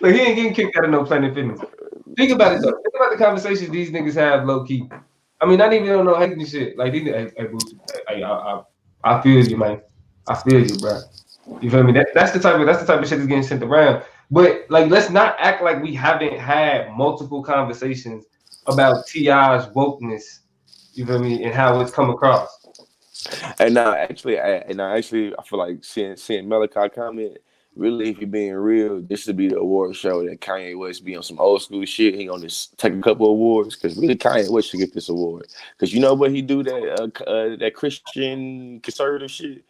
Like he ain't getting kicked out of no Planet Fitness. Think about it though. Think about the conversations these niggas have low key. I mean, not even on no hating shit. Like, I feel you, man. I feel you, bro. You feel me? That's the type of shit that's getting sent around. But like, let's not act like we haven't had multiple conversations about T.I.'s wokeness. You feel me? And how it's come across. And now, actually, I feel like seeing Malachi comment. Really, if you're being real, this should be the award show that Kanye West be on some old school shit. He gonna just take a couple awards because really Kanye West should get this award. Because you know what he do that Christian conservative shit.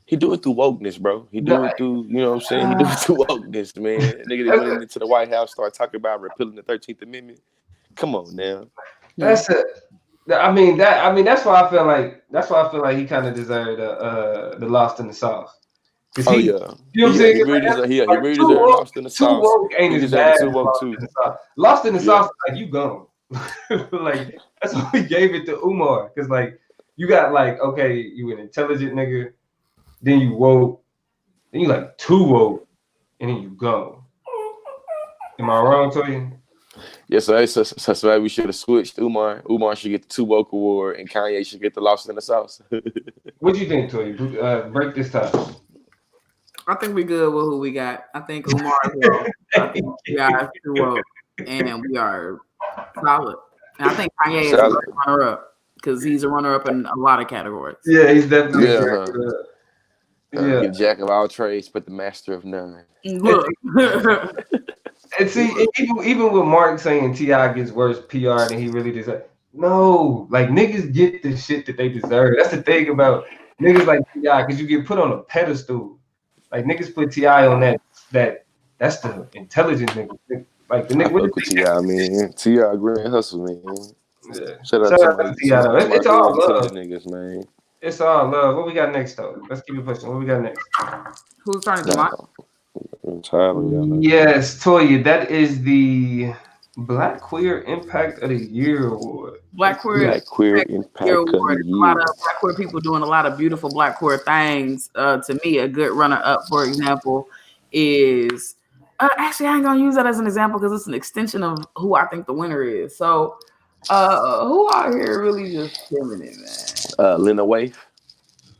He do it through wokeness, bro. He do it through, you know what I'm saying? He do it through wokeness, man. Nigga that went into the White House, started talking about repealing the 13th Amendment. Come on now. That's why I feel like he kind of deserved the Lost in the Sauce. Oh yeah, you know what I'm saying? He really deserved Lost in the Sauce. Too woke ain't as bad. Lost in the Sauce, like you gone. Like that's why we gave it to Umar, because like you got like, okay, you an intelligent nigga, then you woke, then you like too woke, and then you go. Am I wrong, Toya? Yeah, so we should have switched. Umar should get the Too Woke award, and Kanye should get the Lost in the Sauce. What do you think, Toya? Break this time. I think we good with who we got. I think Umar is low. I think we are too woke, and we are solid. And I think Kanye is a runner-up because he's a runner-up in a lot of categories. Yeah, he's definitely Give jack of all trades, but the master of none. Look. And see, even with Mark saying T.I. gets worse PR than he really deserves. No, like niggas get the shit that they deserve. That's the thing about niggas like T.I. because you get put on a pedestal. Like niggas put T.I. on that's the intelligent nigga. Like the nigga with T.I. man. T.I. Grand Hustle, man. Yeah. Shout out to T.I. It's all love. Niggas, man. It's all love. What we got next though? Let's keep it pushing. What we got next? Who's trying to do mine? Yes, Toya, that is the Black Queer Impact of the Year Award. Black Queer Impact Year Award. A lot of Black queer people doing a lot of beautiful Black queer things. To me, a good runner-up, for example, is actually I ain't gonna use that as an example because it's an extension of who I think the winner is. So, who out here really just killing it, man? Lena Waithe.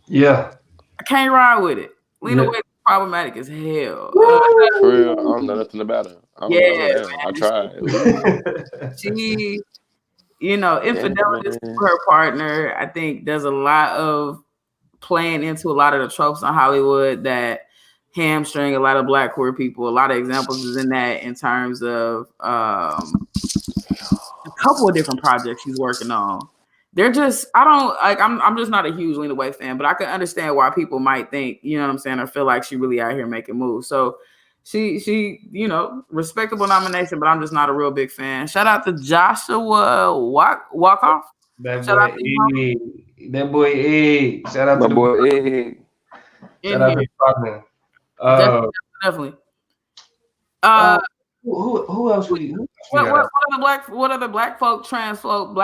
Yeah, I can't ride with it. Lena Waithe. Problematic as hell. For real, I don't know nothing about her. I tried. She, infidelity to her partner, I think there's a lot of playing into a lot of the tropes on Hollywood that hamstring a lot of Black queer people. A lot of examples is in that in terms of a couple of different projects she's working on. They're just, I'm just not a huge Lena Waithe fan, but I can understand why people might think, you know what I'm saying, or feel like she really out here making moves. So she, respectable nomination, but I'm just not a real big fan. Shout out to Joshua Walkoff. That boy A. Shout out to the boy A. Shout out to the partner. Definitely. Who else? What other Black folk, trans folk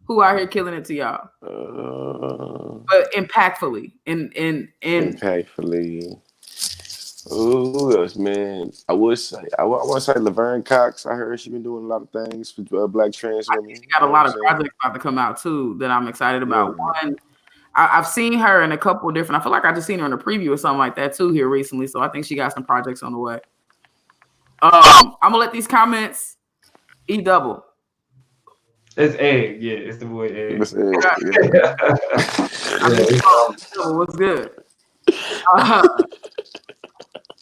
who out here killing it to y'all? But impactfully. Impactfully. Who else, man? I want to say Laverne Cox. I heard she been doing a lot of things for Black trans women. She got a lot of projects about to come out too that I'm excited about. One, I've seen her in a couple of different. I feel like I just seen her in a preview or something like that too here recently. So I think she got some projects on the way. I'm gonna let these comments double. It's Egg, yeah. It's the boy Egg. It's Egg. What's good?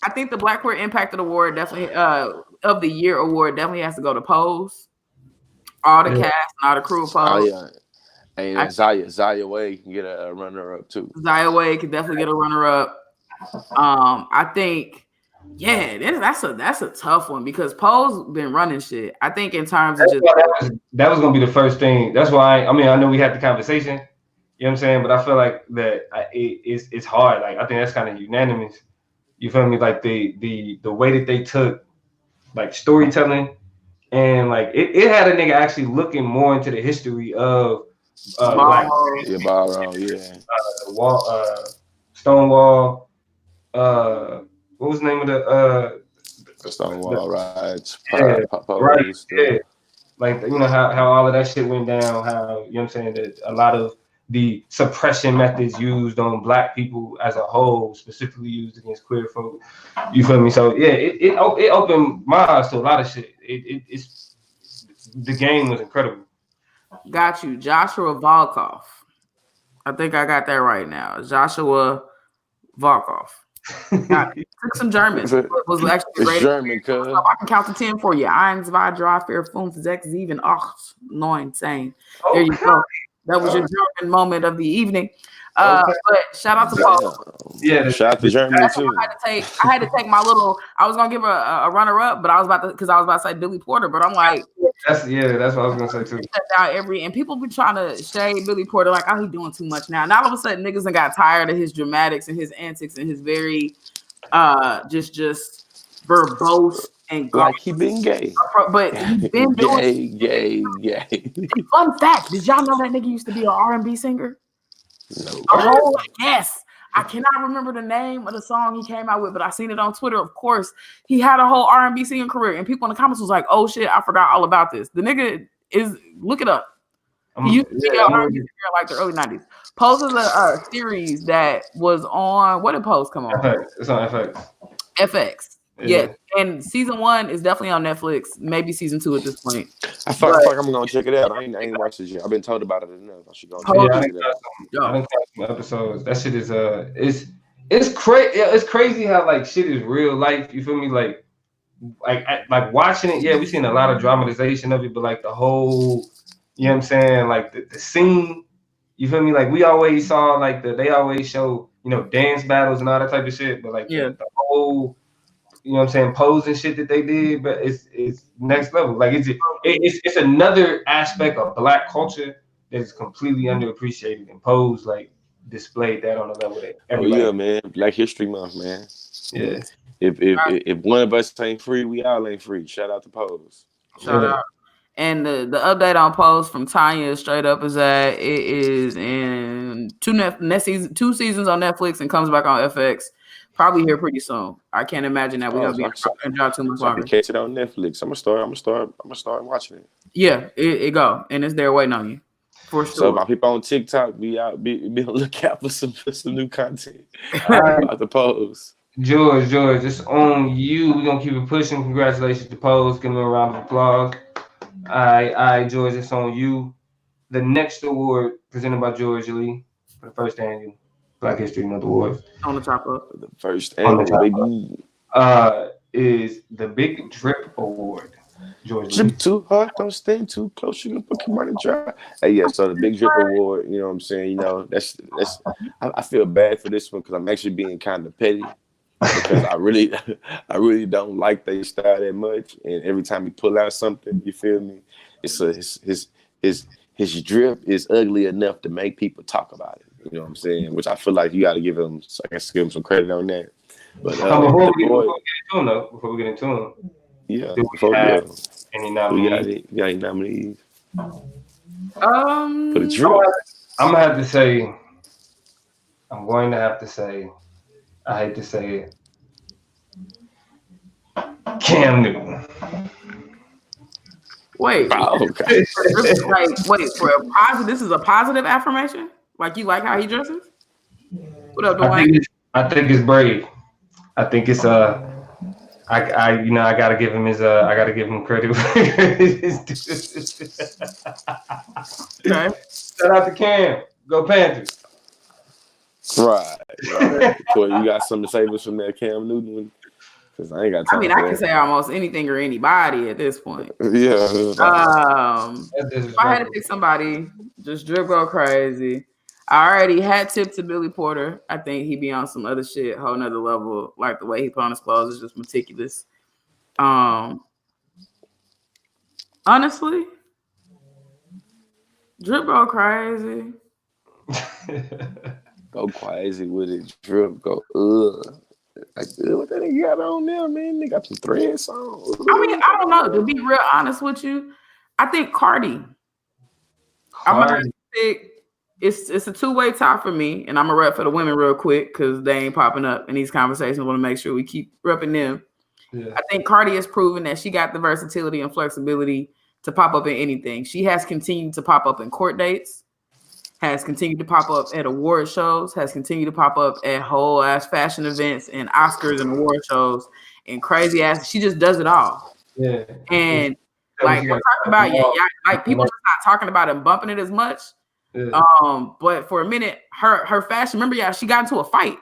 I think the Black Queer Impact Award definitely of the Year award definitely has to go to Pose. All the cast and all the crew of Pose. Oh yeah, and Zaya Wade can get a runner up too. Zaya Wade can definitely get a runner up. I think. Yeah, that's a tough one because Poe's been running shit. I think in terms of just that was gonna be the first thing. That's why I know we had the conversation. You know what I'm saying? But I feel like that it's hard. Like I think that's kind of unanimous. You feel me? Like the way that they took like storytelling and like it had a nigga actually looking more into the history of Black. Stonewall. What was the name of the Stonewall riots? Like, you know, how all of that shit went down, how, you know what I'm saying, that a lot of the suppression methods used on Black people as a whole, specifically used against queer folk. You feel me? So yeah, it opened my eyes to a lot of shit. It's the game was incredible. Got you, Joshua Volkov. I think I got that right now. Joshua Volkov. Took some German. Was actually great. German, cuz. I can count to 10 for you. 1, 2, 3, 4, 5, 6, 7, 8, 9, 10. There you go. That was your German moment of the evening. But shout out to Paul. Yeah, shout out to Germany too. I had to take my little. I was gonna give a runner up, but I was about to say Billy Porter. But I'm like, that's what I was gonna say too. And people be trying to shade Billy Porter like, oh, he doing too much now. And all of a sudden, niggas done got tired of his dramatics and his antics and his very just verbose and like he been gay. But he's been doing gay. Fun fact: did y'all know that nigga used to be an R&B singer? No. Oh, yes. I cannot remember the name of the song he came out with, but I seen it on Twitter. Of course, he had a whole R&B singing career, and people in the comments was like, "Oh shit, I forgot all about this." The nigga is look it up. He used to be an R&B singer like the early 90s. Pose is a series that was on. What did Pose come on? FX. It's on FX. FX. Yeah, and season 1 is definitely on Netflix. Maybe season 2 at this point. I feel like I'm gonna check it out. I ain't watched it yet. I've been told about it enough. I should go check it out. I done some episodes. That shit is it's crazy. It's crazy how like shit is real life. You feel me? Like watching it. Yeah, we seen a lot of dramatization of it, but like the whole, you know what I'm saying? Like the scene. You feel me? Like we always saw like they always show, you know, dance battles and all that type of shit, but like the whole, you know what I'm saying, pose and shit that they did, but it's next level. Like it's another aspect of Black culture that is completely underappreciated, and Pose like displayed that on the level that everybody. Oh yeah, man, Black History Month, man. Yeah. If one of us ain't free, we all ain't free. Shout out to Pose. Shout out. And the update on Pose from Tanya straight up is that it is in 2 seasons on Netflix and comes back on FX. Probably here pretty soon. I can't imagine that we're gonna be drop too much longer. Catch it on Netflix. I'm gonna start watching it. Yeah, it go, and it's there waiting on you for sure. So my people on TikTok, be on the lookout for some new content about the Pose. George, it's on you. We're gonna keep it pushing. Congratulations to Pose. Give him a round of applause. All right, George, it's on you. The next award presented by George Lee for the first annual Black History Month Awards. On the top of the first annual, is the Big Drip Award. George Drip Lee. too hard, don't stand too close. You can put your money dry. Hey, yeah. So the Big Drip Award, you know what I'm saying? You know, that's. I feel bad for this one because I'm actually being kind of petty because I really don't like they style that much. And every time he pull out something, you feel me? It's his drip is ugly enough to make people talk about it. You know what I'm saying? Which I feel like you got to give him. So I guess give him some credit on that. But before we get into him, yeah. Any nominees? You got any nominees? For the drip, I'm going to have to say, I hate to say it, Cam Newton. Wait. Oh, okay. wait, for a positive, this is a positive affirmation? Like you like how he dresses? What up, Dwayne? I think it's brave. I think it's I gotta give him credit. Okay. Shout out to Cam. Go Panthers. Right. Well, you got something to say from that Cam Newton one? Because I ain't got time. I mean, I can say almost anything or anybody at this point. Yeah. If I had to pick somebody, just Drip go crazy. I already had tip to Billy Porter. I think he'd be on some other shit, whole nother level. Like the way he put on his clothes is just meticulous. Honestly, Drip go crazy. Go crazy with it. Drip go like, what that nigga got on there, man? They got some threads on. I mean, I don't know. To be real honest with you, I think Cardi. I'm gonna pick. It's a two-way tie for me, and I'm gonna rep for the women real quick because they ain't popping up in these conversations. I want to make sure we keep repping them. Yeah. I think Cardi has proven that she got the versatility and flexibility to pop up in anything. She has continued to pop up in court dates, has continued to pop up at award shows, has continued to pop up at whole ass fashion events and Oscars and award shows and crazy ass. She just does it all. Yeah. And like we're talking about, like people just not talking about it and bumping it as much. Yeah. But for a minute, her fashion. Remember, y'all, she got into a fight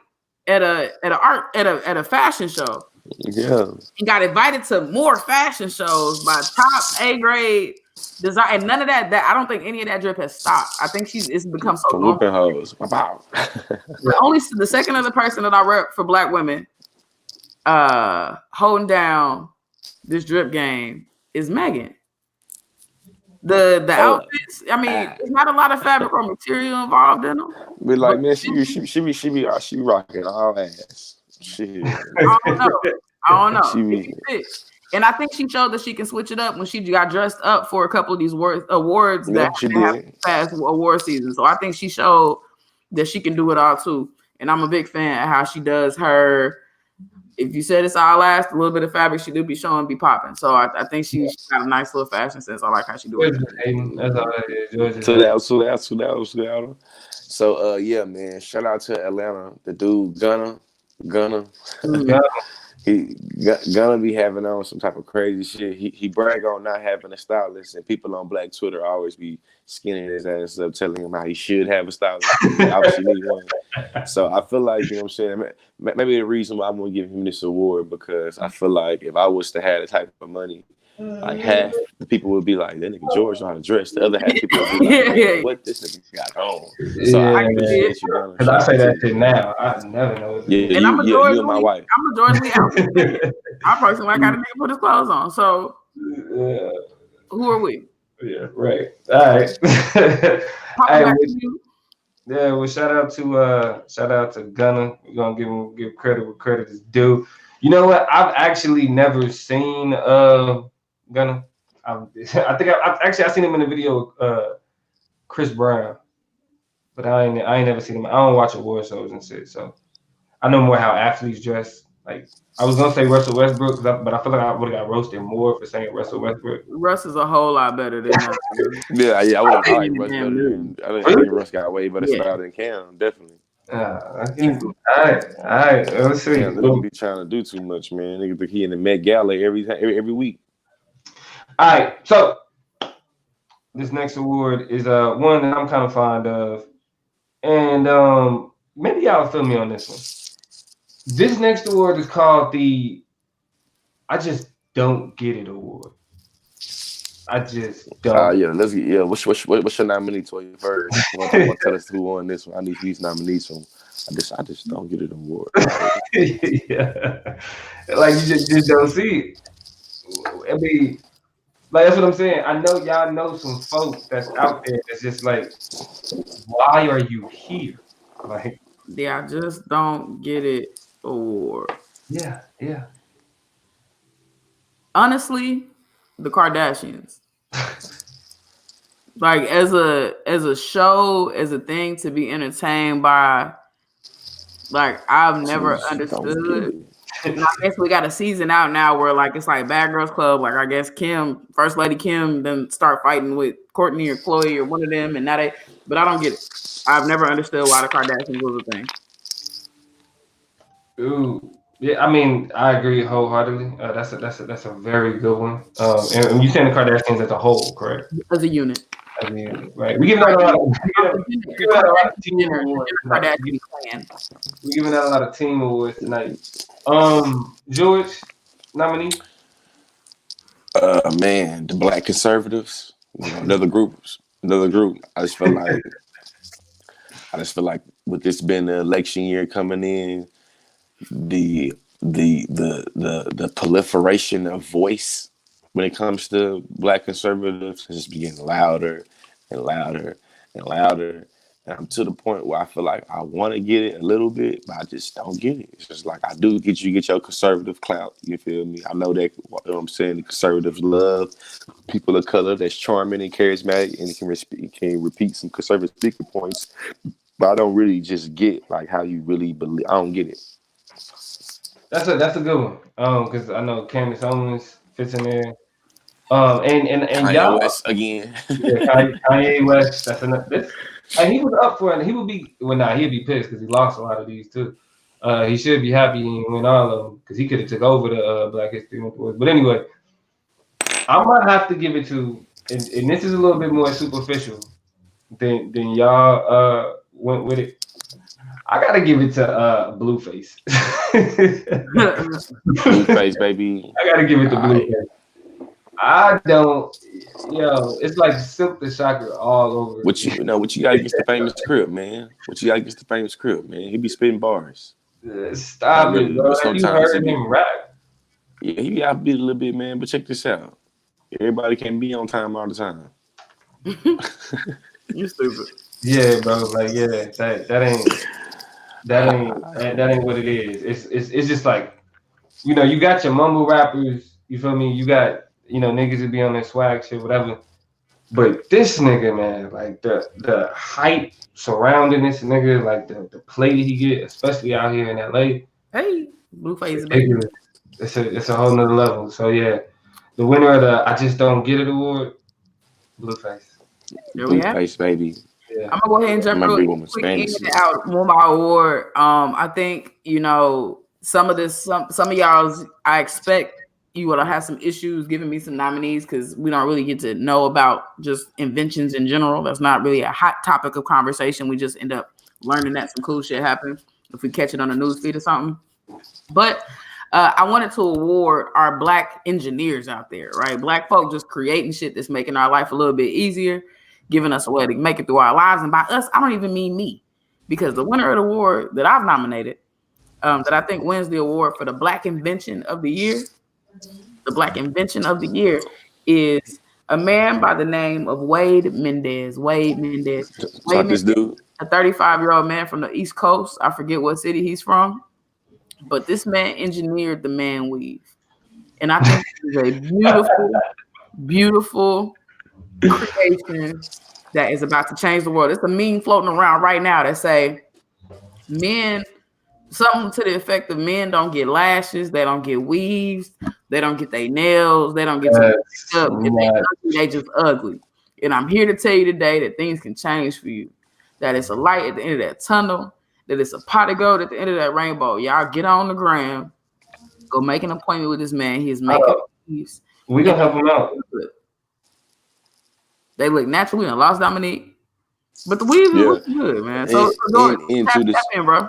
at a fashion show. Yeah, and got invited to more fashion shows by top A grade design, and none of that. I don't think any of that drip has stopped. I think it's become so whooping hoes. Wow. The second other person that I rep for Black women, holding down this drip game is Megan. The outfits. I mean, there's not a lot of fabric or material involved in them. But like, man, she be rocking all ass. Shit. I don't know. And I think she showed that she can switch it up when she got dressed up for a couple of these awards that have past award season. So I think she showed that she can do it all too. And I'm a big fan of how she does her. If you said it's all last, a little bit of fabric she do be showing, be popping. So I think she's got a nice little fashion sense. I like how she do it. That's all that is. So yeah, man. Shout out to Atlanta. The dude Gunna. He gonna be having on some type of crazy shit. He brag on not having a stylist, and people on Black Twitter always be skinning his ass up, telling him how he should have a stylist. Obviously need one. So I feel like, you know what I'm saying, maybe the reason why I'm gonna give him this award, because I feel like if I was to have the type of money, like half the people would be like, that nigga George know how to dress. The other half people would be like, what this nigga got on? So I appreciate you, Gunna. Because I say that shit now. I never know. And I'm a George Lee. I'm a George Lee outfit. I personally got a nigga put his clothes on. So who are we? Yeah, right. All right. Yeah, well, shout out to Gunna. We're gonna give credit where credit is due. You know what? I've actually never seen Gunna. I think I seen him in the video Chris Brown, but I ain't never seen him. I don't watch award shows and shit, so I know more how athletes dress. Like I was gonna say Russell Westbrook, but I feel like I would have got roasted more for saying Russell Westbrook. Russ is a whole lot better than that. I would have liked Russ better. I think Russ got way better style than Cam, definitely. All right. Let's see. They don't be trying to do too much, man. Nigga think he in the Met Gala every week. All right, so this next award is one that I'm kind of fond of, and maybe y'all feel me on this one. This next award is called the "I Just Don't Get It" award. I just don't. What's your nominee to your first? Tell us who won this one. I need these nominees from. I just don't get it award. Yeah, like you just don't see it. I mean, like that's what I'm saying. I know y'all know some folks that's out there that's just like, why are you here? Like, I just don't get it award. Yeah. Honestly, the Kardashians. Like as a show, as a thing to be entertained by, like I've never understood. And I guess we got a season out now where like it's like Bad Girls Club. Like I guess Kim, First Lady Kim, then start fighting with Courtney or Chloe or one of them, and now they. But I don't get it. I've never understood why the Kardashians was a thing. Ooh, yeah. I mean, I agree wholeheartedly. That's a very good one. And you saying the Kardashians as a whole, correct? As a unit. Right. We giving out a lot of team awards tonight. We're giving out a lot of team awards tonight. George, nominee? Man, the Black Conservatives. Another group. I just feel like with this being the election year coming in, the proliferation of voice when it comes to Black conservatives is just getting louder and louder and louder. And I'm to the point where I feel like I want to get it a little bit, but I just don't get it. It's just like I do get your conservative clout. You feel me? I know that, you know what I'm saying, the conservatives love people of color that's charming and charismatic and can repeat some conservative speaking points. But I don't really just get like how you really believe. I don't get it. That's a good one. Because I know Candace Owens fits in there. And Kanye y'all West again. Kanye West. That's enough. And he was up for it. He would be he'd be pissed because he lost a lot of these too. He should be happy he didn't win all of them because he could have took over the Black History Month awards. But anyway, I might have to give it to, and this is a little bit more superficial than y'all went with it. I gotta give it to Blueface. Blueface, baby. I gotta give it to Blueface. I don't, it's like Silk the Shocker all over. What you gotta get the famous Crip, man. He be spitting bars. Stop it, bro. You heard him rap. Yeah, he be outbeat a little bit, man. But check this out. Everybody can't be on time all the time. You stupid. Yeah, bro. Like, that ain't what it is. It's just like, you got your mumble rappers. You feel me? You got niggas that be on their swag shit, whatever. But this nigga, man, like the hype surrounding this nigga, like the play that he get, especially out here in LA. Hey, Blueface. It's a whole nother level. So yeah, the winner of the I Just Don't Get It award, Blueface. Blueface, baby. Yeah. I'm gonna go ahead and jump real quick in and out one my award. I think some of y'all's I expect you will have some issues giving me some nominees because we don't really get to know about just inventions in general. That's not really a hot topic of conversation. We just end up learning that some cool shit happens if we catch it on the news feed or something. But I wanted to award our Black engineers out there, right? Black folk just creating shit that's making our life a little bit easier, giving us a way to make it through our lives. And by us, I don't even mean me, because the winner of the award that I've nominated, that I think wins the award for the Black Invention of the Year, is a man by the name of Wade Mendez. This dude, a 35-year-old man from the East Coast. I forget what city he's from, but this man engineered the man weave, and I think it is a beautiful, beautiful creation that is about to change the world. It's a meme floating around right now that say men. Something to the effect of men don't get lashes, they don't get weaves, they don't get their nails, they don't get up. If they just ugly. And I'm here to tell you today that things can change for you. That it's a light at the end of that tunnel, that it's a pot of gold at the end of that rainbow. Y'all get on the gram, go make an appointment with this man. He's making weaves. We gonna help him out. They look natural. We done lost Dominique, but the weaves look good, man. So tap in, bro.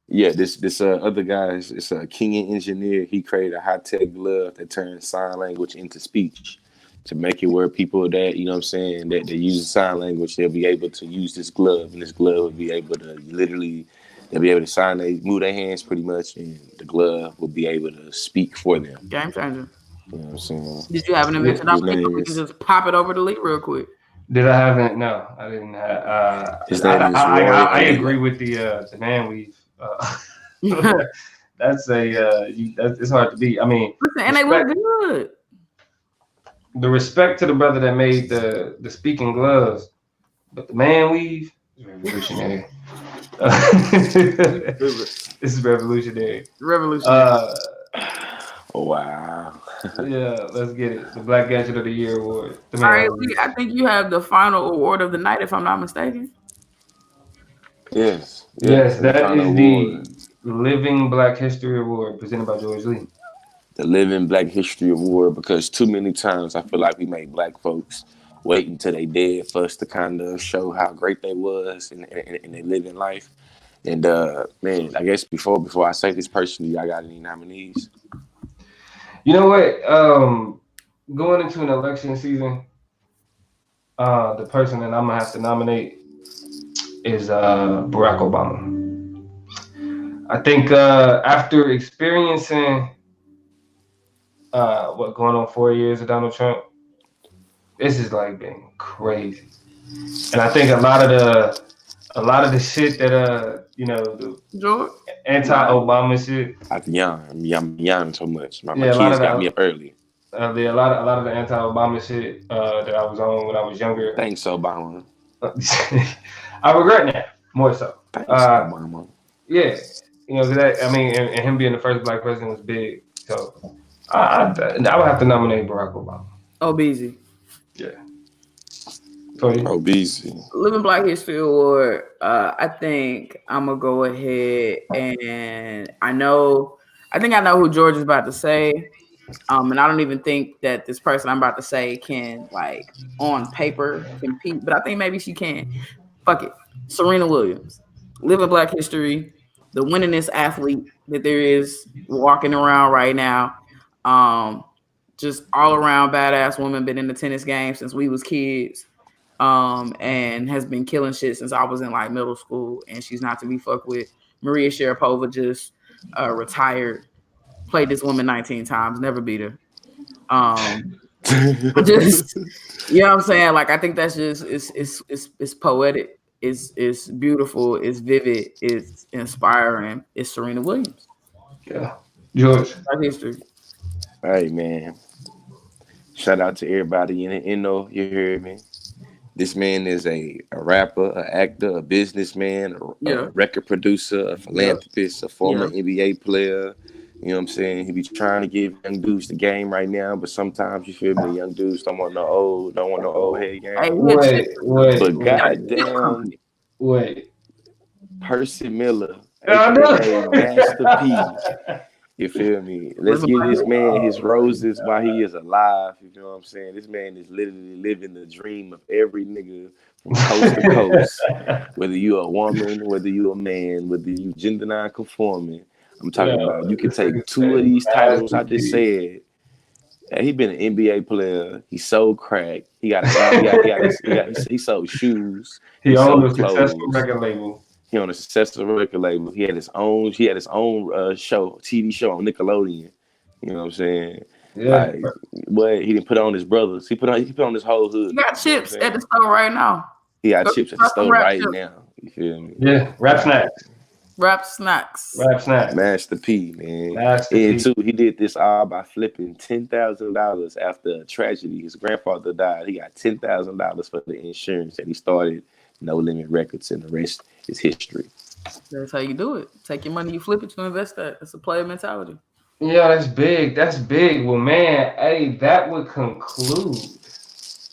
Yeah, this other guy is a Kenyan engineer. He created a high-tech glove that turns sign language into speech to make it where people that, that they use sign language, they'll be able to use this glove, and this glove will be able to they'll be able to sign, move their hands pretty much, and the glove will be able to speak for them. Game changer. You know what I'm saying? Did you have an invention? We can just pop it over to Lee real quick. Did I have it? No, I didn't have. His name is Roy. I agree with the man weave. That's it's hard to beat. I mean, listen, and they look good. The respect to the brother that made the speaking gloves, but the man weave is revolutionary. This is revolutionary. Oh, wow. Yeah, let's get it. The Black Gadget of the Year award. All right, I think you have the final award of the night, if I'm not mistaken. Yes, that is the Living Black History Award presented by George Lee. The Living Black History Award, because too many times I feel like we make Black folks wait until they dead for us to kind of show how great they was in their living life. And man, I guess before I say this personally, I got any nominees? You know what? Going into an election season, the person that I'm gonna have to nominate is Barack Obama. I think after experiencing going on 4 years of Donald Trump, this has like been crazy. And I think a lot of the shit that the George? anti-Obama shit. I'm young so much. My Yeah, kids got me up early. A lot of the anti-Obama shit that I was on when I was younger. Thanks, Obama. I regret that more so. Thanks, Obama. Yeah, and him being the first Black president was big. So I would have to nominate Barack Obama. Obese. Yeah. Obese. Living Black History Award. I think I'm gonna go ahead and I think I know who George is about to say. And I don't even think that this person I'm about to say can, like, on paper compete, but I think maybe she can. Fuck it. Serena Williams. Living Black History, the winningest athlete that there is walking around right now. Just all around badass woman, been in the tennis game since we was kids. And has been killing shit since I was in like middle school, and she's not to be fucked with. Maria Sharapova just retired, played this woman 19 times, never beat her. Just, you know what I'm saying? Like, I think that's just it's poetic, it's beautiful, it's vivid, it's inspiring. It's Serena Williams. Yeah, George. Our history. Hey man, shout out to everybody in know. You hear me? This man is a rapper, an actor, a businessman, a record producer, a philanthropist, a former NBA player. You know what I'm saying? He be trying to give young dudes the game right now, but sometimes you feel me, young dudes don't want no old head game. Hey, but goddamn, Percy Miller, aka Master P. You feel me? Let's give this man his roses while he is alive. You know what I'm saying? This man is literally living the dream of every nigga from coast to coast. Whether you a woman, whether you a man, whether you gender non-conforming. I'm talking about you can take two of these titles I just said. He been an NBA player. He sold crack. He sold shoes. He owned a successful record label. He on a successful record label. He had his own show, TV show on Nickelodeon. You know what I'm saying? Yeah. Like, but he didn't put on his brothers. He put on his whole hood. He got chips at the store right now. He got chips at the store right now. You feel me? Yeah. Rap snacks. Master P, man. Too, he did this all by flipping $10,000 after a tragedy. His grandfather died. He got $10,000 for the insurance, and he started No Limit Records, and the rest is history. That's how you do it. Take your money, you flip it, you invest that. It's a player mentality. Yeah, that's big. Well, man, hey, that would conclude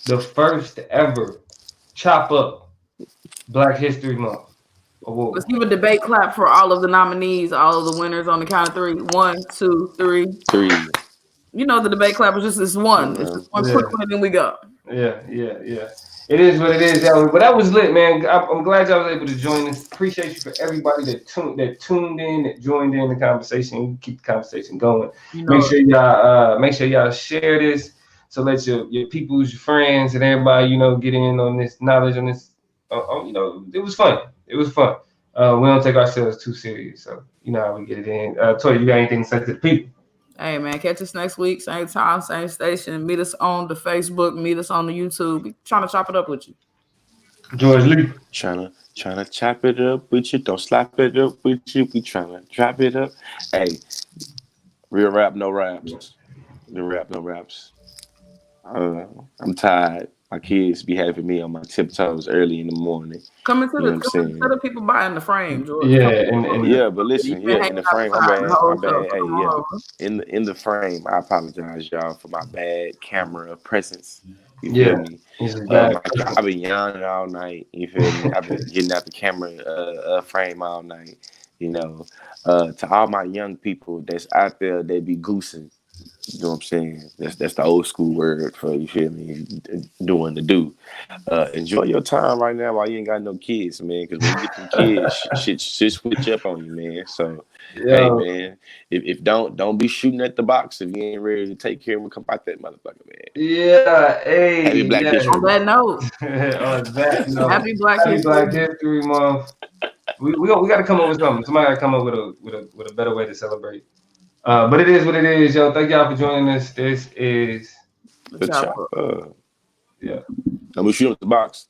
the first ever Chop Up Black History Month award. Let's give a debate clap for all of the nominees, all of the winners on the count of three. 1, 2, 3. 3. You know the debate clap is just this one. It's just one quick one and then we go. Yeah. It is what it is, y'all. But that was lit, man. I'm glad y'all was able to join us. Appreciate you for everybody that tuned in, that joined in the conversation. Keep the conversation going. Make sure y'all share this. So let your peoples, your friends, and everybody, get in on this knowledge on this. It was fun. We don't take ourselves too serious, so you know how we get it in. Toy, you got anything to say to the people? Hey man, catch us next week, same time, same station. Meet us on the Facebook, meet us on the YouTube. We trying to chop it up with you. George Lee. Trying to chop it up with you. Don't slap it up with you. We trying to drop it up. Hey, real rap, no raps. Real rap, no raps. I'm tired. My kids be having me on my tiptoes early in the morning. Coming to the people buying the frame, George. Yeah, but listen, in the frame, my bad. Hey, in the frame, I apologize, y'all, for my bad camera presence. You feel me? I've been yawning all night. You feel me? I've been getting out the camera frame all night. To all my young people that's out there, they be goosing. You know what I'm saying? That's the old school word for, you feel me, doing the do. Enjoy your time right now while you ain't got no kids, man. Because when you get them kids, shit switch up on you, man. So, hey, man, if don't be shooting at the box if you ain't ready to take care of it. Come out that motherfucker, man. Yeah, hey. Happy Black History. On that note. Happy Black History Month. We got to come up with something. Somebody got to come up with a better way to celebrate. But it is what it is, yo. Thank y'all for joining us. This is the Chopper. Yeah. I'm gonna shoot at the box.